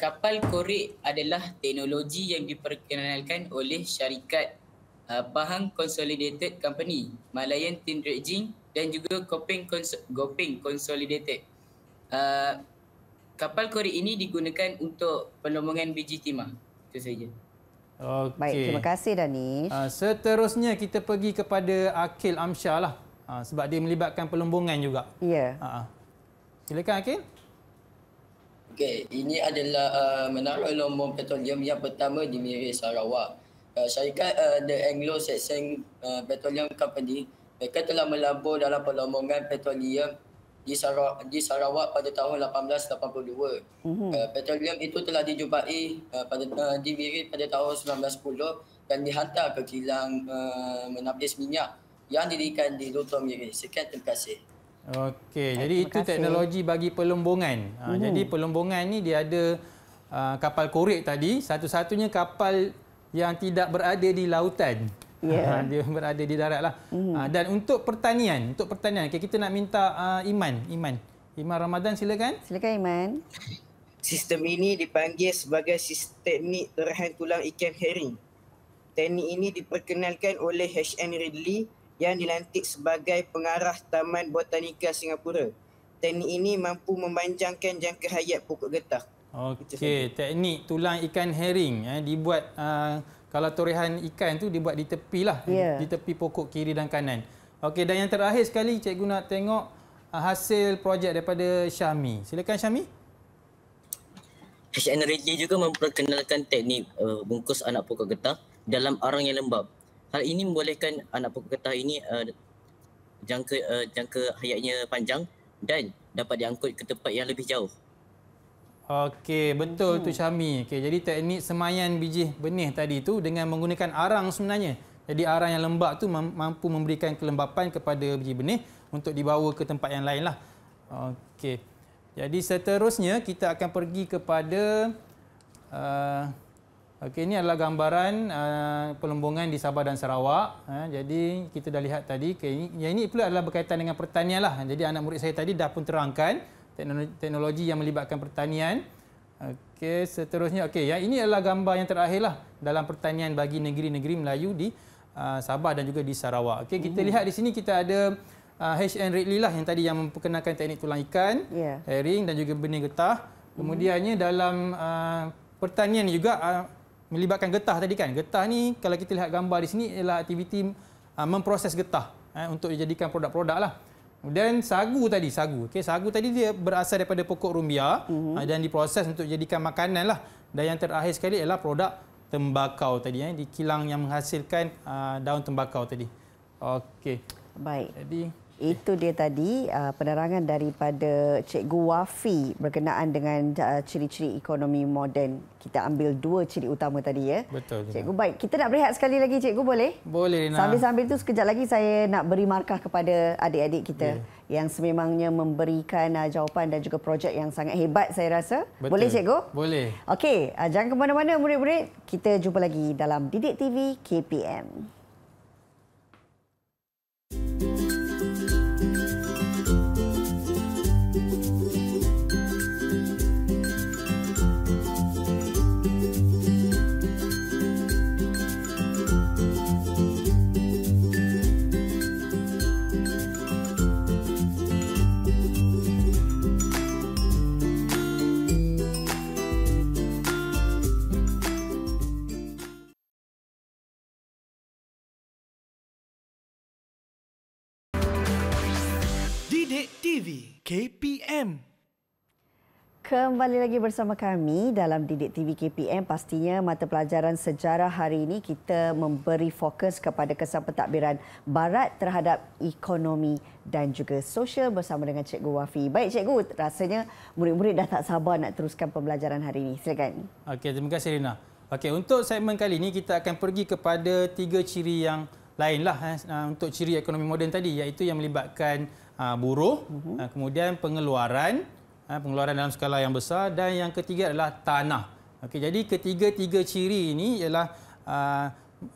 Kapal korek adalah teknologi yang diperkenalkan oleh syarikat Pahang Consolidated Company, Malayan Tin Dredging dan juga Gopeng Consolidated. Kapal korek ini digunakan untuk pelombongan biji timah. Itu saja. Okey. Baik, terima kasih Danish. Seterusnya kita pergi kepada Akil Amsyah lah. Sebab dia melibatkan pelombongan juga. Ya. Silakan Akil. Okey, ini adalah Menara Lombong Petroleum yang pertama di Miri Sarawak. Syarikat The Anglo-Saxon Petroleum Company, mereka telah melabur dalam pelombongan petroleum di Sarawak pada tahun 1882. Petroleum itu telah dijumpai di Miri pada tahun 1910 dan dihantar ke kilang menapis minyak yang didirikan di Lutong Miri. Sekian, terima kasih. Okey, jadi itu teknologi bagi pelombongan. Jadi pelombongan ni dia ada kapal korek tadi, satu-satunya kapal yang tidak berada di lautan. Dia berada di darat lah. Dan untuk pertanian, okay, kita nak minta Iman Ramadan, silakan. Silakan Iman. Sistem ini dipanggil sebagai teknik turahan tulang ikan herring. Teknik ini diperkenalkan oleh H.N. Ridley yang dilantik sebagai pengarah Taman Botanika Singapura. Teknik ini mampu memanjangkan jangka hayat pokok getah. Okey, teknik tulang ikan herring dibuat kalau torehan ikan tu dibuat di tepi lah, di tepi pokok kiri dan kanan. Okey, dan yang terakhir sekali cikgu nak tengok hasil projek daripada Syahmi. Silakan Syahmi. H.N. Ridley juga memperkenalkan teknik bungkus anak pokok getah dalam arang yang lembab. Hal ini membolehkan anak pokok getah ini jangka hayatnya panjang dan dapat diangkut ke tempat yang lebih jauh. Okey, betul tu Syahmi. Okey, jadi teknik semayan biji benih tadi tu dengan menggunakan arang sebenarnya. Jadi arang yang lembab tu mampu memberikan kelembapan kepada biji benih untuk dibawa ke tempat yang lain lah. Okey. Jadi seterusnya kita akan pergi kepada okey, ini adalah gambaran pelombongan di Sabah dan Sarawak. Jadi kita dah lihat tadi. Yang ini pula adalah berkaitan dengan pertanian lah. Jadi anak murid saya tadi dah pun terangkan teknologi yang melibatkan pertanian. Okey, seterusnya yang ini adalah gambar yang terakhir lah dalam pertanian bagi negeri-negeri Melayu di Sabah dan juga di Sarawak. Okey, kita lihat di sini kita ada H.N. Ridley lah yang tadi yang memperkenalkan teknik tulang ikan, herring dan juga benih getah. Kemudiannya dalam pertanian ni juga melibatkan getah tadi kan. Getah ni kalau kita lihat gambar di sini ialah aktiviti memproses getah untuk dijadikan produk-produk lah. Kemudian sagu tadi. Okey, sagu tadi dia berasal daripada pokok rumbia dan diproses untuk dijadikan makanan lah. Dan yang terakhir sekali ialah produk tembakau tadi, di kilang yang menghasilkan daun tembakau tadi. Okey. Baik. Jadi itu dia tadi penerangan daripada Cikgu Wafi berkenaan dengan ciri-ciri ekonomi moden. Kita ambil dua ciri utama tadi ya. Betul. Cikgu, baik. Kita nak berehat sekali lagi Cikgu, boleh? Boleh Rina. Sambil-sambil itu sekejap lagi saya nak beri markah kepada adik-adik kita yang sememangnya memberikan jawapan dan juga projek yang sangat hebat saya rasa. Betul. Boleh Cikgu? Boleh. Okey, jangan ke mana-mana murid-murid. Kita jumpa lagi dalam Didik TV KPM. Didik TV KPM. Kembali lagi bersama kami dalam Didik TV KPM. Pastinya mata pelajaran sejarah hari ini kita memberi fokus kepada kesan pentadbiran Barat terhadap ekonomi dan juga sosial bersama dengan Cikgu Wafi. Baik Cikgu, rasanya murid-murid dah tak sabar nak teruskan pembelajaran hari ini. Silakan. Okey, terima kasih Rina. Okey, untuk segmen kali ini kita akan pergi kepada 3 ciri yang lainlah untuk ciri ekonomi moden tadi, iaitu yang melibatkan buruh, kemudian pengeluaran dalam skala yang besar, dan yang ketiga adalah tanah. Okey, jadi ketiga-tiga ciri ini ialah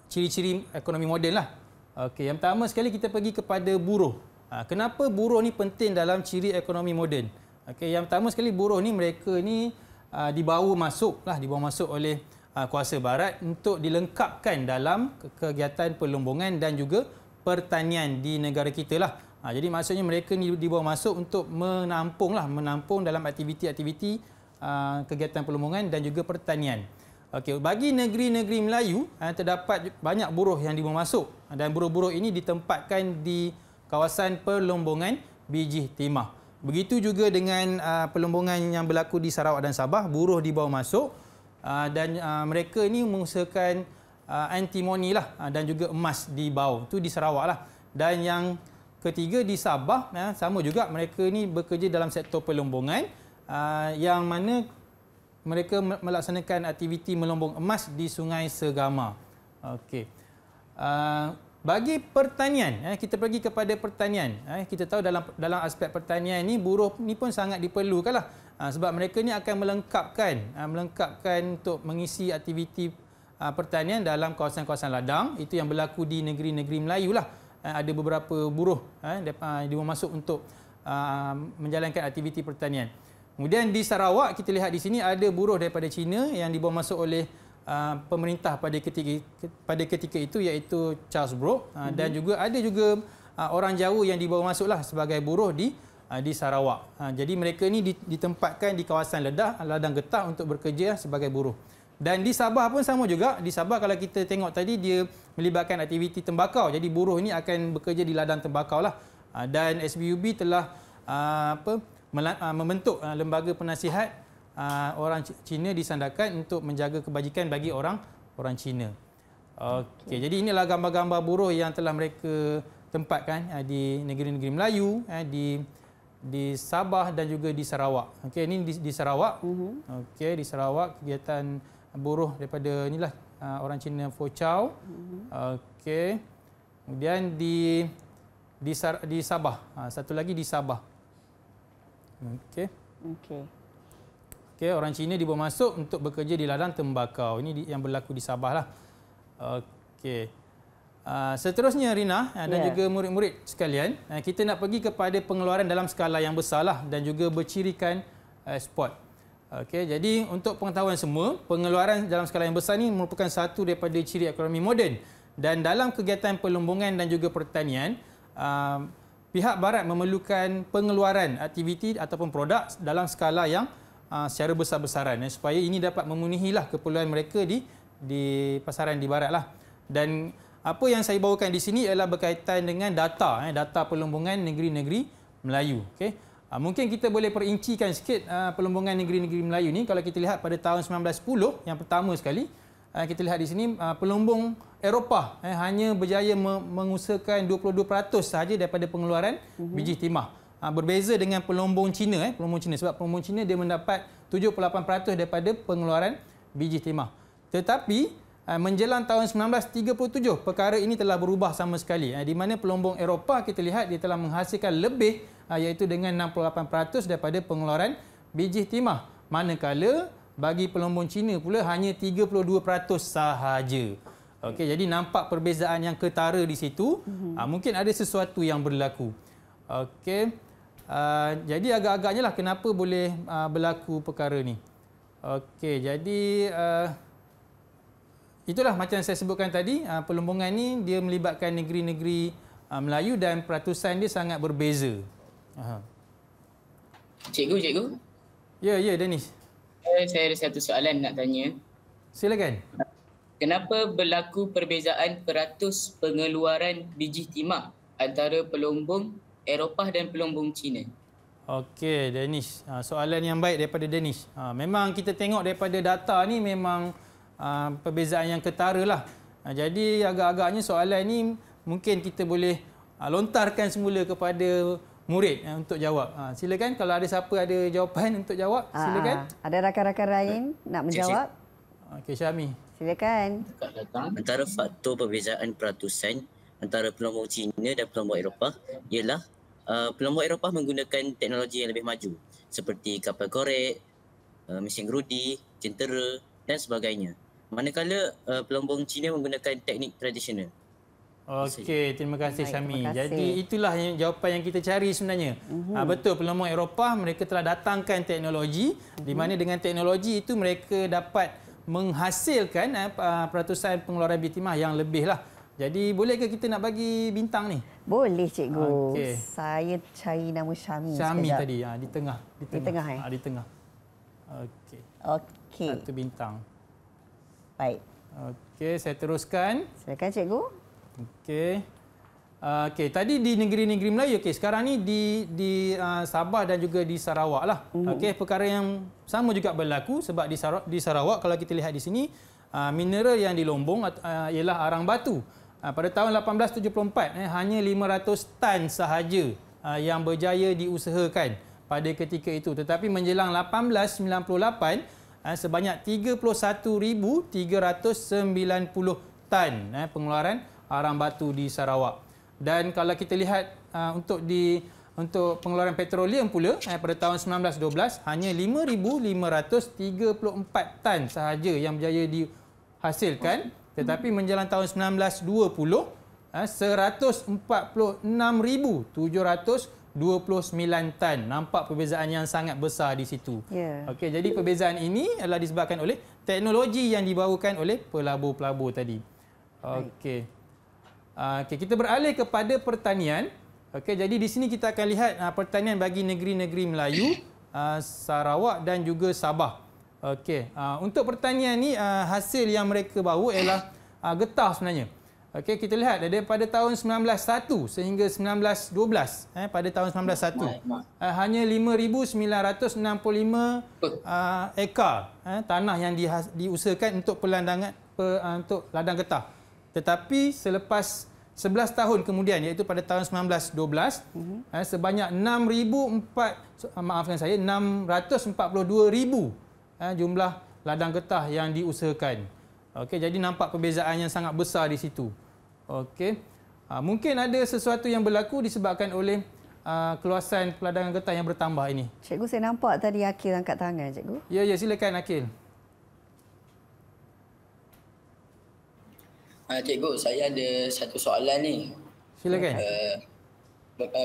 ciri-ciri ekonomi moden lah. Okey, yang pertama sekali kita pergi kepada buruh. Kenapa buruh ni penting dalam ciri ekonomi moden? Okey, yang pertama sekali buruh ni mereka ni dibawa masuk oleh kuasa barat untuk dilengkapkan dalam kegiatan perlombongan dan juga pertanian di negara kita lah. Jadi maksudnya mereka ni dibawa masuk untuk menampung dalam aktiviti-aktiviti kegiatan perlombongan dan juga pertanian. Okey, bagi negeri-negeri Melayu terdapat banyak buruh yang dibawa masuk, dan buruh-buruh ini ditempatkan di kawasan perlombongan biji timah. Begitu juga dengan perlombongan yang berlaku di Sarawak dan Sabah, buruh dibawa masuk dan mereka ini mengusahakan antimoni lah dan juga emas di bau. Itu di Sarawak lah. Dan yang ketiga di Sabah, sama juga mereka ni bekerja dalam sektor perlombongan yang mana mereka melaksanakan aktiviti melombong emas di Sungai Segama. Okey. Bagi pertanian, kita pergi kepada pertanian. Kita tahu dalam aspek pertanian ni buruh ni pun sangat diperlukan lah. Sebab mereka ni akan melengkapkan untuk mengisi aktiviti pertanian dalam kawasan-kawasan ladang. Itu yang berlaku di negeri-negeri Melayu lah. Ada beberapa buruh dibawa masuk untuk menjalankan aktiviti pertanian. Kemudian di Sarawak kita lihat di sini ada buruh daripada China yang dibawa masuk oleh pemerintah pada ketika itu, iaitu Charles Brooke, dan juga ada orang Jawa yang dibawa masuklah sebagai buruh di Sarawak. Jadi mereka ni ditempatkan di kawasan ladang getah untuk bekerja sebagai buruh. Dan di Sabah pun sama juga. Di Sabah kalau kita tengok tadi dia melibatkan aktiviti tembakau. Jadi buruh ini akan bekerja di ladang tembakau lah. Dan SBUB telah membentuk lembaga penasihat orang Cina disandarkan untuk menjaga kebajikan bagi orang Cina. Okey, jadi inilah gambar-gambar buruh yang telah mereka tempatkan di negeri-negeri Melayu, di Sabah dan juga di Sarawak. Okey, ini di Sarawak. Okey, di Sarawak kegiatan buruh daripada inilah orang Cina Focau. Okey. Kemudian di Sabah. Satu lagi di Sabah. Okey. Okey, orang Cina dibawa masuk untuk bekerja di ladang tembakau. Ini yang berlaku di Sabah lah. Okey. Seterusnya Rina dan juga murid-murid sekalian, kita nak pergi kepada pengeluaran dalam skala yang besar lah dan juga bercirikan eksport. Okey, jadi untuk pengetahuan semua, pengeluaran dalam skala yang besar ini merupakan satu daripada ciri ekonomi moden. Dan dalam kegiatan perlombongan dan juga pertanian, pihak barat memerlukan pengeluaran aktiviti ataupun produk dalam skala yang secara besar-besaran supaya ini dapat memenuhilah keperluan mereka di pasaran di barat lah. Dan apa yang saya bawakan di sini ialah berkaitan dengan data perlombongan negeri-negeri Melayu. Okey. Mungkin kita boleh perincikan sikit perlombongan negeri-negeri Melayu ni. Kalau kita lihat pada tahun 1910, yang pertama sekali, kita lihat di sini pelombong Eropah hanya berjaya mengusahakan 22% sahaja daripada pengeluaran biji timah. Berbeza dengan pelombong Cina, sebab pelombong Cina dia mendapat 78% daripada pengeluaran biji timah. Tetapi menjelang tahun 1937, perkara ini telah berubah sama sekali. Di mana pelombong Eropah kita lihat dia telah menghasilkan lebih, iaitu dengan 68% daripada pengeluaran biji timah. Manakala bagi pelombong Cina pula hanya 32% sahaja. Okey, jadi nampak perbezaan yang ketara di situ. Mungkin ada sesuatu yang berlaku. Okey. Jadi agak-agaknya lah kenapa boleh berlaku perkara ni. Okey, jadi itulah macam saya sebutkan tadi, perlombongan ni dia melibatkan negeri-negeri Melayu dan peratusan dia sangat berbeza. Cikgu. Ya, Dennis. Saya ada satu soalan nak tanya. Silakan. Kenapa berlaku perbezaan peratus pengeluaran biji timah antara pelombong Eropah dan pelumbung Cina. Okey, Danish. Soalan yang baik daripada Danish. Memang kita tengok daripada data ni memang perbezaan yang ketara lah. Jadi agak-agaknya soalan ni mungkin kita boleh lontarkan semula kepada murid untuk jawab. Silakan kalau ada siapa ada jawapan untuk jawab, silakan. Ada rakan-rakan lain nak menjawab? Okey, Syami. Silakan. Antara faktor perbezaan peratusan antara pelombong Cina dan pelombong Eropah ialah pelombong Eropah menggunakan teknologi yang lebih maju seperti kapal korek, mesin gerudi, jentera dan sebagainya. Manakala pelombong Cina menggunakan teknik tradisional. Okey, terima kasih Syami. Terima kasih. Jadi itulah jawapan yang kita cari sebenarnya. Betul, pelombong Eropah mereka telah datangkan teknologi di mana dengan teknologi itu mereka dapat menghasilkan peratusan pengeluaran bil timah yang lebih lah. Jadi bolehkah kita nak bagi bintang ni? Boleh cikgu. Okey. Saya cari nama Syami. Syami sekejap. tadi, di tengah. Di tengah, Di tengah. Okey. Okey. 1 bintang. Baik. Okey, saya teruskan. Silakan cikgu. Okey. Okey, tadi di negeri-negeri Melayu, okey, sekarang ni di Sabah dan juga di Sarawak lah. Okey, perkara yang sama juga berlaku sebab di Sarawak kalau kita lihat di sini mineral yang di Lombong ialah arang batu. Pada tahun 1874 hanya 500 tan sahaja yang berjaya diusahakan pada ketika itu, tetapi menjelang 1898 sebanyak 31,390 tan pengeluaran arang batu di Sarawak. Dan kalau kita lihat untuk pengeluaran petroleum pula pada tahun 1912 hanya 5,534 tan sahaja yang berjaya dihasilkan, tetapi menjelang tahun 1920 146,729 tan. Nampak perbezaan yang sangat besar di situ. Yeah. Okey, jadi perbezaan ini adalah disebabkan oleh teknologi yang dibawakan oleh pelabur-pelabur tadi. Okey. Okey, kita beralih kepada pertanian. Okey, jadi di sini kita akan lihat pertanian bagi negeri-negeri Melayu, Sarawak dan juga Sabah. Okey, untuk pertanian ni hasil yang mereka bawa ialah getah sebenarnya. Okey, kita lihat daripada tahun 1901 sehingga 1912, pada tahun 1901 hanya 5,965 ekar tanah yang diusahakan untuk pelandangan untuk ladang getah. Tetapi selepas 11 tahun kemudian, iaitu pada tahun 1912, sebanyak 642,000 jumlah ladang getah yang diusahakan. Okey, jadi nampak perbezaan yang sangat besar di situ. Okey, mungkin ada sesuatu yang berlaku disebabkan oleh keluasan peladangan getah yang bertambah ini. Cikgu, saya nampak tadi Akil angkat tangan, cikgu. Ya, silakan Akil. Cikgu, saya ada satu soalan ni. Silakan.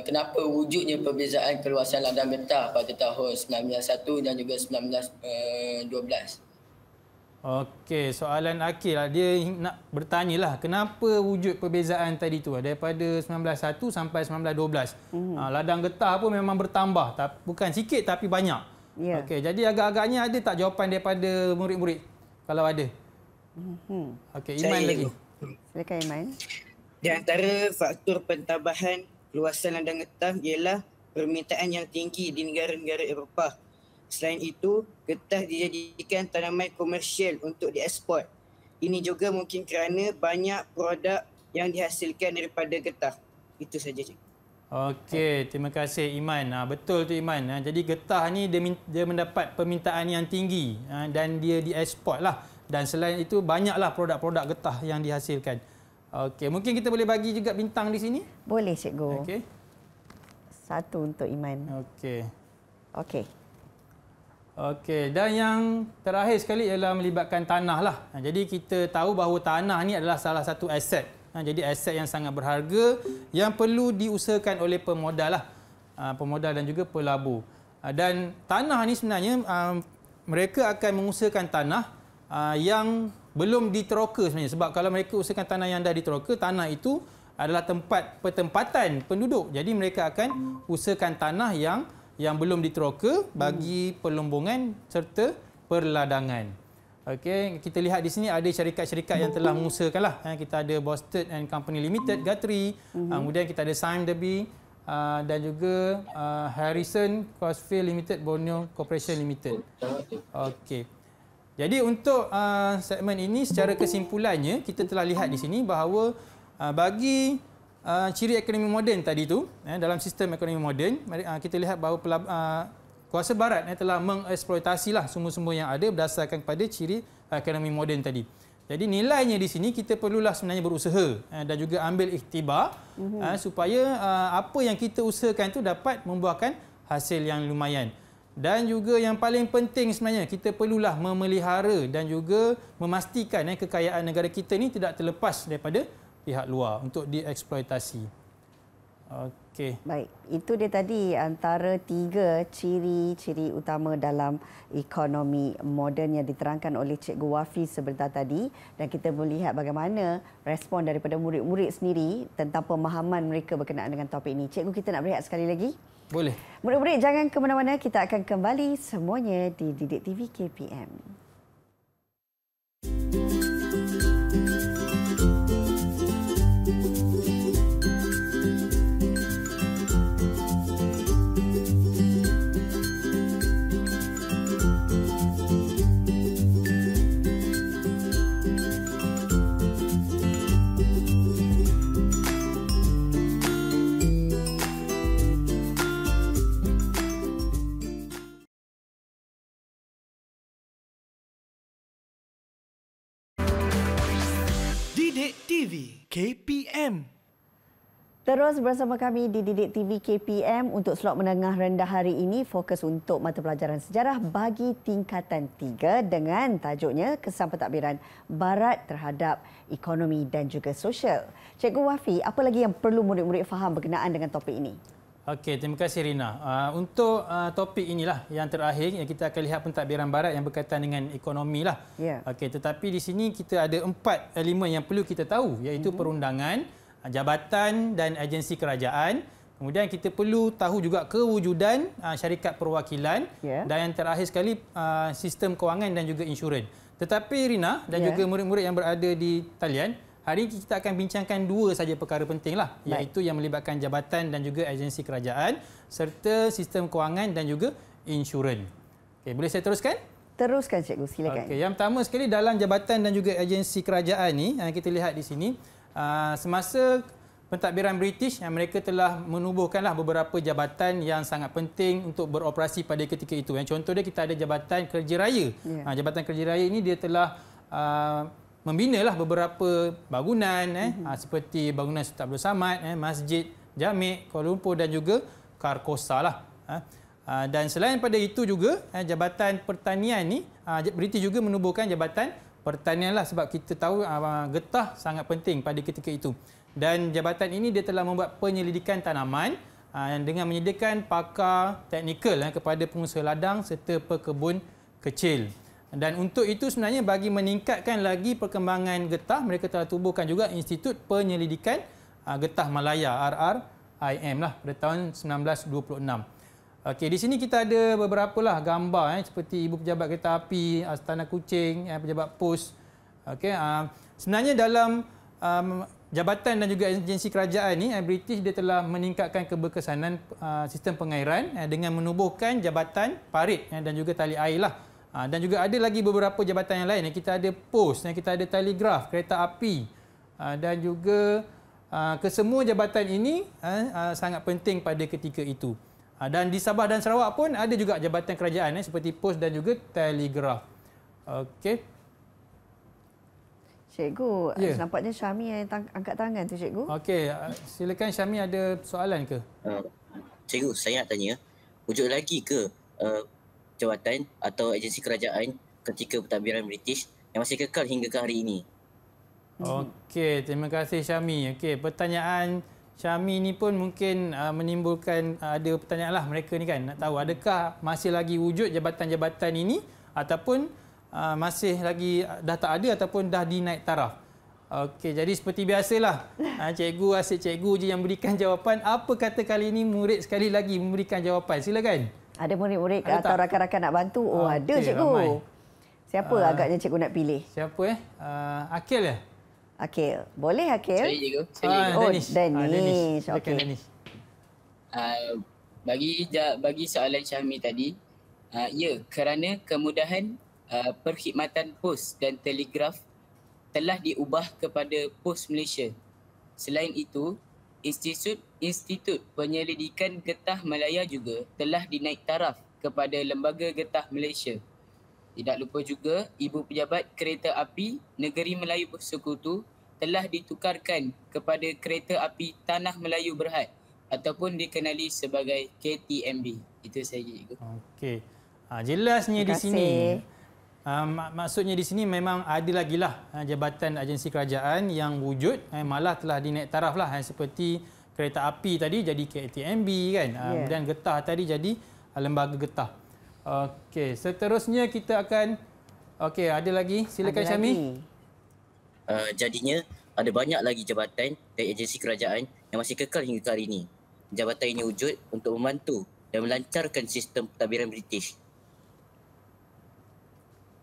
Kenapa wujudnya perbezaan keluasan ladang getah pada tahun 1901 dan juga 1912? Okey, soalan Akil dia nak bertanyalah kenapa wujud perbezaan tadi tu daripada 1901 sampai 1912. Ladang getah pun memang bertambah, bukan sikit tapi banyak. Yeah. Okey, jadi agak-agaknya ada tak jawapan daripada murid-murid kalau ada? Okey, Iman lagi. Silakan Iman. Di antara faktor pentambahan luasan ladang getah ialah permintaan yang tinggi di negara-negara Eropah. Selain itu, getah dijadikan tanaman komersial untuk dieksport. Ini juga mungkin kerana banyak produk yang dihasilkan daripada getah. Itu saja, Cikgu. Okey, terima kasih Iman. Betul tu Iman. Jadi getah ni dia mendapat permintaan yang tinggi dan dia dieksport lah. Dan selain itu banyaklah produk-produk getah yang dihasilkan. Okey, mungkin kita boleh bagi juga bintang di sini? Boleh, cikgu. Okey. 1 untuk Iman. Okey. Okey. Okey, dan yang terakhir sekali ialah melibatkan tanah lah. Jadi kita tahu bahawa tanah ni adalah salah satu aset. Jadi aset yang sangat berharga yang perlu diusahakan oleh pemodal lah. Pemodal dan juga pelabur. Dan tanah ni sebenarnya mereka akan mengusahakan tanah yang belum diteroka sebenarnya. Sebab kalau mereka usahakan tanah yang dah diteroka, tanah itu adalah tempat pertempatan penduduk. Jadi mereka akan usahakan tanah yang belum diteroka bagi perlombongan serta perladangan. Okey, kita lihat di sini ada syarikat-syarikat yang telah mengusahakanlah. Kita ada Boston and Company Limited, Guthrie. Kemudian kita ada Sime Derby, dan juga Harrison Crossfield Limited Borneo Corporation Limited. Okey. Jadi untuk segmen ini secara kesimpulannya kita telah lihat di sini bahawa bagi ciri ekonomi moden tadi tu dalam sistem ekonomi moden kita lihat bahawa kuasa barat telah mengeksploitasilah sumber-sumber yang ada berdasarkan kepada ciri ekonomi moden tadi. Jadi nilainya di sini kita perlulah sebenarnya berusaha dan juga ambil iktibar supaya apa yang kita usahakan itu dapat membuahkan hasil yang lumayan. Dan juga yang paling penting sebenarnya kita perlulah memelihara dan juga memastikan kekayaan negara kita ini tidak terlepas daripada pihak luar untuk dieksploitasi. Okey. Baik, itu dia tadi antara 3 ciri-ciri utama dalam ekonomi moden yang diterangkan oleh Cikgu Wafi sebentar tadi, dan kita melihat bagaimana respon daripada murid-murid sendiri tentang pemahaman mereka berkenaan dengan topik ini. Cikgu, kita nak berehat sekali lagi? Boleh. Murid-murid jangan ke mana-mana, kita akan kembali semuanya di Didik TV KPM. Didik TV KPM. Terus bersama kami di Didik TV KPM untuk slot menengah rendah hari ini, fokus untuk mata pelajaran sejarah bagi tingkatan 3 dengan tajuknya Kesan Pentadbiran Barat terhadap Ekonomi dan juga Sosial. Cikgu Wafi, apa lagi yang perlu murid-murid faham berkenaan dengan topik ini? Okey, terima kasih Rina. Untuk topik inilah yang terakhir yang kita akan lihat pentadbiran barat yang berkaitan dengan ekonomi lah. Yeah. Okey, tetapi di sini kita ada 4 elemen yang perlu kita tahu, iaitu perundangan, jabatan dan agensi kerajaan. Kemudian kita perlu tahu juga kewujudan syarikat perwakilan, dan yang terakhir sekali sistem kewangan dan juga insurans. Tetapi Rina dan juga murid-murid yang berada di talian, hari ini kita akan bincangkan 2 saja perkara pentinglah, iaitu yang melibatkan jabatan dan juga agensi kerajaan serta sistem kewangan dan juga insurans. Okey, boleh saya teruskan? Teruskan Cikgu, silakan. Okey, yang pertama sekali dalam jabatan dan juga agensi kerajaan ni, kita lihat di sini semasa pentadbiran British, mereka telah menubuhkanlah beberapa jabatan yang sangat penting untuk beroperasi pada ketika itu. Contohnya kita ada Jabatan Kerja Raya. Jabatan Kerja Raya ini dia telah membinalah beberapa bangunan seperti bangunan Sultan Abdul Samad, Masjid Jami' Kuala Lumpur dan juga Karkosa lah. Dan selain pada itu juga Jabatan Pertanian ni British juga menubuhkan Jabatan Pertanian lah, sebab kita tahu getah sangat penting pada ketika itu. Dan jabatan ini dia telah membuat penyelidikan tanaman dengan menyediakan pakar teknikal kepada pengusaha ladang serta pekebun kecil. Dan untuk itu sebenarnya bagi meningkatkan lagi perkembangan getah, mereka telah tubuhkan juga Institut Penyelidikan Getah Malaya RRIM lah pada tahun 1926. Okey, di sini kita ada beberapa lah gambar seperti Ibu Pejabat Kereta Api, Astana Kuching, Pejabat Pos. Okey, sebenarnya dalam jabatan dan juga agensi kerajaan ni, British dia telah meningkatkan keberkesanan sistem pengairan dengan menubuhkan Jabatan Parit dan juga Tali Air lah. Dan juga ada lagi beberapa jabatan yang lain. Kita ada pos, kita ada telegraf, kereta api, dan juga kesemua jabatan ini sangat penting pada ketika itu. Dan di Sabah dan Sarawak pun ada juga jabatan kerajaan seperti pos dan juga telegraf. Okey. Cikgu, nampaknya Syami yang angkat tangan tu, Cikgu. Okey, silakan Syami, ada soalan ke? Cikgu, saya nak tanya, wujud lagi ke jawatan atau agensi kerajaan ketika pentadbiran British yang masih kekal hingga ke hari ini? Okey, terima kasih Syami. Okey, pertanyaan Syami ni pun mungkin menimbulkan ada pertanyaan lah mereka ni kan, nak tahu adakah masih lagi wujud jabatan-jabatan ini ataupun masih lagi dah tak ada ataupun dah dinaik taraf. Okey, jadi seperti biasalah, cikgu asyik cikgu je yang berikan jawapan. Apa kata kali ini murid sekali lagi memberikan jawapan? Silakan. Ada murid-murid atau rakan-rakan nak bantu? Ada cikgu. Ramai. Siapa agaknya cikgu nak pilih? Siapa Akil ya? Akil. Boleh Akil? Saya cikgu. Danish. Danish. Okey. Bagi soalan Syahmi tadi, ya, kerana kemudahan perkhidmatan pos dan telegraf telah diubah kepada Pos Malaysia. Selain itu, Institut Penyelidikan Getah Malaya juga telah dinaik taraf kepada Lembaga Getah Malaysia. Tidak lupa juga, Ibu Pejabat Kereta Api Negeri Melayu Bersekutu telah ditukarkan kepada Kereta Api Tanah Melayu Berhad ataupun dikenali sebagai KTMB. Itu saja, Cikgu. Okey. Jelasnya di sini. Maksudnya di sini memang ada lagi lah jabatan agensi kerajaan yang wujud malah telah dinaik taraf lah seperti kereta api tadi jadi KTMB kan. Dan getah tadi jadi lembaga getah. Okey, seterusnya kita akan ada lagi, silakan Syahmi. Jadinya ada banyak lagi jabatan dan agensi kerajaan yang masih kekal hingga hari ini. Jabatan ini wujud untuk membantu dan melancarkan sistem pentadbiran British.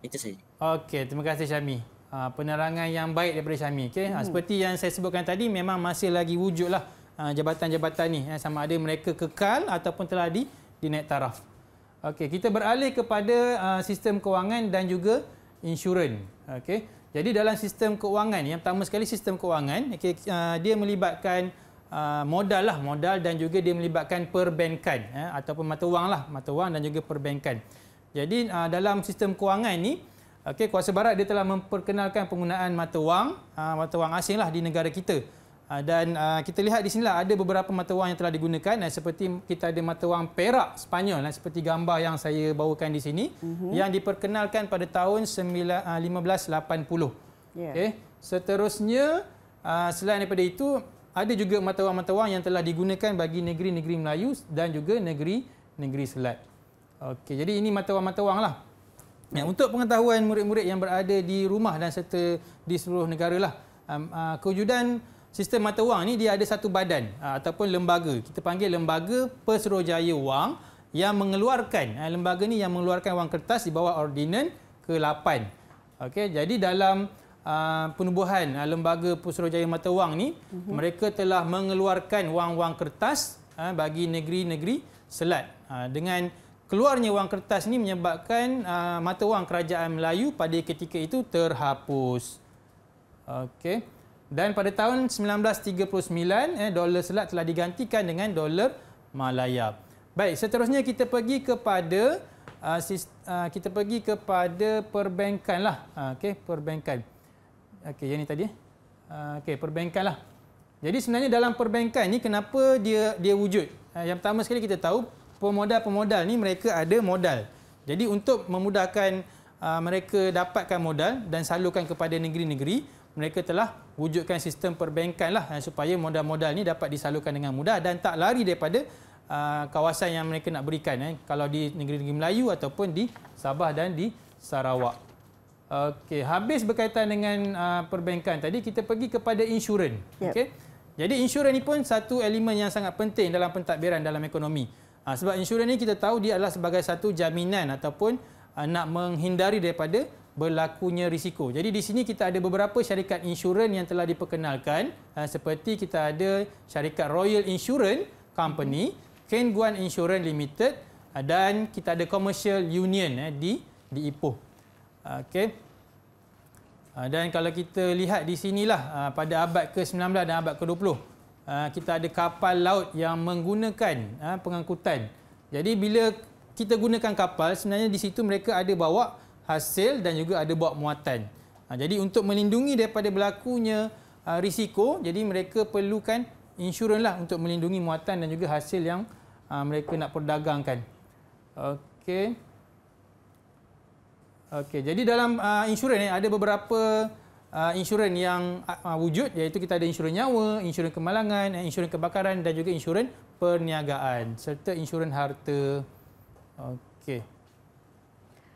Itu saja. Okey, terima kasih Syahmi. Penerangan yang baik daripada Syahmi. Seperti yang saya sebutkan tadi, memang masih lagi wujudlah jabatan-jabatan ni. Sama ada mereka kekal ataupun telah dinaik taraf. Okey, kita beralih kepada sistem kewangan dan juga insurans. Okey. Jadi dalam sistem kewangan, yang pertama sekali sistem kewangan, dia melibatkan modal dan juga dia melibatkan perbankan ataupun mata wang dan juga perbankan. Jadi dalam sistem kewangan ni, Kuasa Barat dia telah memperkenalkan penggunaan mata wang asing lah di negara kita. Dan kita lihat di sinilah ada beberapa mata wang yang telah digunakan, seperti kita ada mata wang perak Sepanyol seperti gambar yang saya bawakan di sini, yang diperkenalkan pada tahun 1580. Okay. Seterusnya selain daripada itu ada juga mata wang yang telah digunakan bagi negeri-negeri Melayu dan juga negeri Selat. Okey, jadi ini mata wang lah. Untuk pengetahuan murid-murid yang berada di rumah dan serta di seluruh negara lah, kewujudan sistem mata wang ni dia ada satu badan ataupun lembaga. Kita panggil Lembaga Pesuruhjaya Wang yang mengeluarkan wang kertas di bawah Ordinan ke-8. Okey, jadi dalam penubuhan Lembaga Pesuruhjaya Mata Wang ni, mereka telah mengeluarkan wang-wang kertas bagi negeri-negeri Selat. Dengan keluarnya wang kertas ni menyebabkan mata wang kerajaan Melayu pada ketika itu terhapus. Okey. Dan pada tahun 1939 dolar Selat telah digantikan dengan dolar Malaya. Baik, seterusnya kita pergi kepada perbankan lah. Okey, perbankan. Okey, yang ni tadi. Okey, perbankan lah. Jadi sebenarnya dalam perbankan ni kenapa dia wujud? Yang pertama sekali kita tahu pemodal ni mereka ada modal. Jadi untuk memudahkan mereka dapatkan modal dan salurkan kepada negeri-negeri, mereka telah wujudkan sistem perbankan lah supaya modal-modal ni dapat disalurkan dengan mudah dan tak lari daripada kawasan yang mereka nak berikan. Kalau di negeri-negeri Melayu ataupun di Sabah dan di Sarawak. Okey, habis berkaitan dengan perbankan tadi, kita pergi kepada insurans. Okey. Jadi insurans ni pun satu elemen yang sangat penting dalam pentadbiran dalam ekonomi. Sebab insurans ni kita tahu dia adalah sebagai satu jaminan ataupun nak menghindari daripada berlakunya risiko. Jadi di sini kita ada beberapa syarikat insurans yang telah diperkenalkan, seperti kita ada syarikat Royal Insurance Company, Ken Guan Insurance Limited dan kita ada Commercial Union di Ipoh. Okey. Dan kalau kita lihat di sinilah pada abad ke-19 dan abad ke-20, kita ada kapal laut yang menggunakan pengangkutan. Jadi bila kita gunakan kapal, sebenarnya di situ mereka ada bawa hasil dan juga ada bawa muatan. Jadi untuk melindungi daripada berlakunya risiko, jadi mereka perlukan insurans lah untuk melindungi muatan dan juga hasil yang mereka nak perdagangkan. Okey. Okey, jadi dalam insurans ni ada beberapa insurans yang wujud, iaitu kita ada insurans nyawa, insurans kemalangan, insurans kebakaran dan juga insurans perniagaan serta insurans harta. Okey.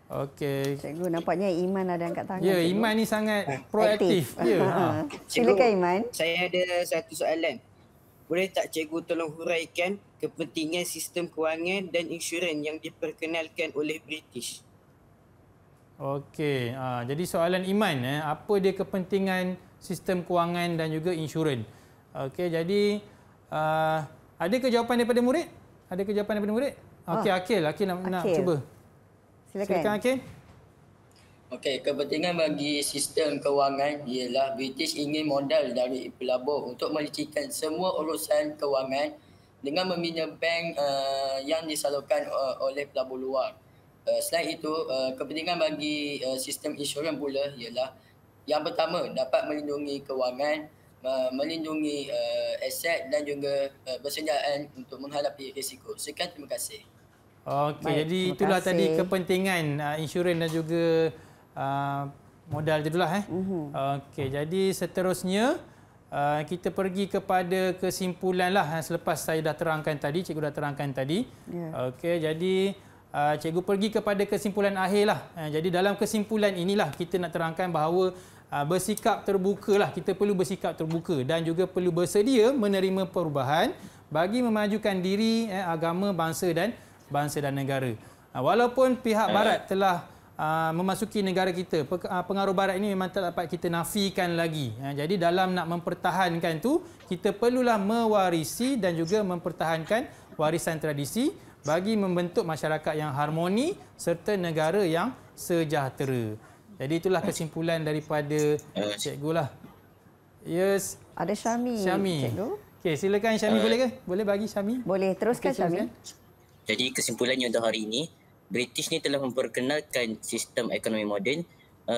Okey. Cikgu, nampaknya Iman ada angkat tangan. Ya, Iman ni sangat proaktif. Ya. Silakan Iman. Saya ada satu soalan. Boleh tak cikgu tolong huraikan kepentingan sistem kewangan dan insurans yang diperkenalkan oleh British? Okey, jadi soalan Iman, apa dia kepentingan sistem kewangan dan juga insurans? Okey, jadi Adakah jawapan daripada murid? Adakah jawapan daripada murid? Okey, Akil nak cuba. Silakan Akil. Okey, kepentingan bagi sistem kewangan ialah British ingin modal dari pelabur untuk melicikkan semua urusan kewangan dengan membina bank yang disalurkan oleh pelabur luar. Selain itu, kepentingan bagi sistem insurans pula ialah yang pertama dapat melindungi kewangan, melindungi aset dan juga persediaan untuk menghadapi risiko. Sekian, terima kasih. Okey, jadi itulah tadi kepentingan insurans dan juga modal tu lah. Okey, jadi seterusnya kita pergi kepada kesimpulan lah selepas saya dah terangkan tadi, cikgu dah terangkan tadi. Okey, jadi cikgu pergi kepada kesimpulan akhir lah. Jadi dalam kesimpulan inilah kita nak terangkan bahawa bersikap terbuka lah, kita perlu bersikap terbuka dan juga perlu bersedia menerima perubahan bagi memajukan diri, agama, bangsa dan negara. Walaupun pihak barat telah memasuki negara kita, pengaruh barat ini memang tak dapat kita nafikan lagi. Jadi dalam nak mempertahankan tu, kita perlulah mewarisi dan juga mempertahankan warisan tradisi bagi membentuk masyarakat yang harmoni serta negara yang sejahtera. Jadi itulah kesimpulan daripada cikgu lah. Yes. Ada Syami. Cikgu. Okey, silakan Syami, boleh ke? Boleh bagi Syami? Boleh, teruskan Syami. Jadi kesimpulannya untuk hari ini, British ni telah memperkenalkan sistem ekonomi moden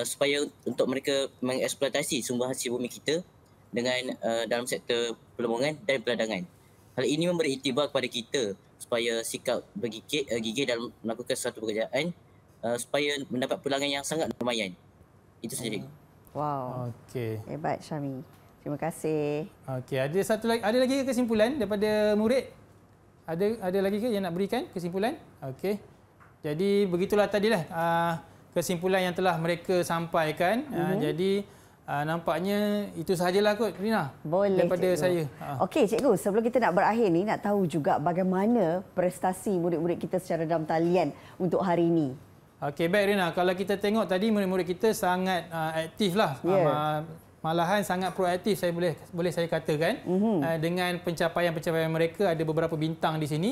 supaya untuk mereka mengeksploitasi sumber hasil bumi kita dengan dalam sektor pelembungan dan peladangan. Hal ini memberi iktibar kepada kita supaya sikap bergigih dalam melakukan suatu pekerjaan supaya mendapat pulangan yang sangat lumayan. Itu saja. Wow. Okey. Hebat Syami. Terima kasih. Okey, ada lagi kesimpulan daripada murid? Ada lagi ke yang nak berikan kesimpulan? Okey. Jadi begitulah tadilah kesimpulan yang telah mereka sampaikan. Jadi nampaknya itu sahajalah kot, Rina. Boleh, daripada cikgu. saya. Okey, cikgu, sebelum kita nak berakhir ni, nak tahu juga bagaimana prestasi murid-murid kita secara dalam talian untuk hari ini. Okey, baik Rina. Kalau kita tengok tadi murid-murid kita sangat aktif lah. Malahan sangat proaktif boleh saya katakan. Dengan pencapaian-pencapaian mereka, ada beberapa bintang di sini.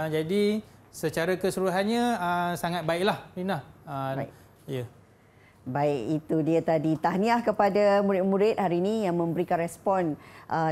Jadi secara keseluruhannya sangat baiklah, Rina. Baik. Ya. Baik, itu dia tadi. Tahniah kepada murid-murid hari ini yang memberikan respon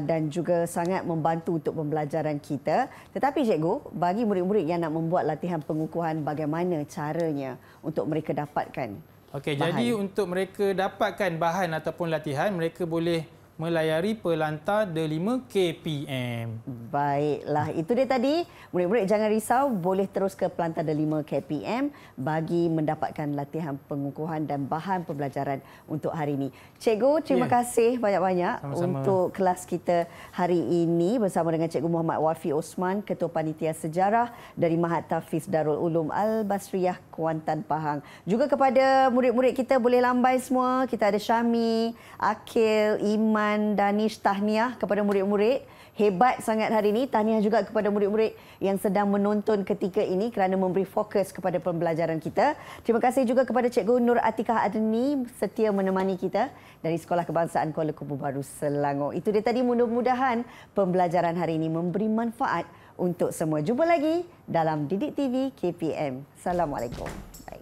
dan juga sangat membantu untuk pembelajaran kita. Tetapi cikgu, bagi murid-murid yang nak membuat latihan pengukuhan, bagaimana caranya untuk mereka dapatkan Okey, bahan? jadi untuk mereka dapatkan bahan ataupun latihan, mereka boleh melayari Pelantar D5 KPM. Baiklah, itu dia tadi. Murid-murid jangan risau, boleh terus ke Pelantar D5 KPM bagi mendapatkan latihan pengukuhan dan bahan pembelajaran untuk hari ini. Cikgu, terima kasih banyak-banyak untuk kelas kita hari ini bersama dengan Cikgu Muhammad Wafi Osman, Ketua Panitia Sejarah dari Mahat Tafiz Darul Ulum Al-Basriyah, Kuantan, Pahang. Juga kepada murid-murid kita, boleh lambai semua. Kita ada Syami, Akil, Iman, Danish. Tahniah kepada murid-murid. Hebat sangat hari ini. Tahniah juga kepada murid-murid yang sedang menonton ketika ini kerana memberi fokus kepada pembelajaran kita. Terima kasih juga kepada Cikgu Nur Atikah Adni setia menemani kita dari Sekolah Kebangsaan Kuala Kubu Baru, Selangor. Itu dia tadi, mudah-mudahan pembelajaran hari ini memberi manfaat untuk semua. Jumpa lagi dalam Didik TV KPM. Assalamualaikum. Bye.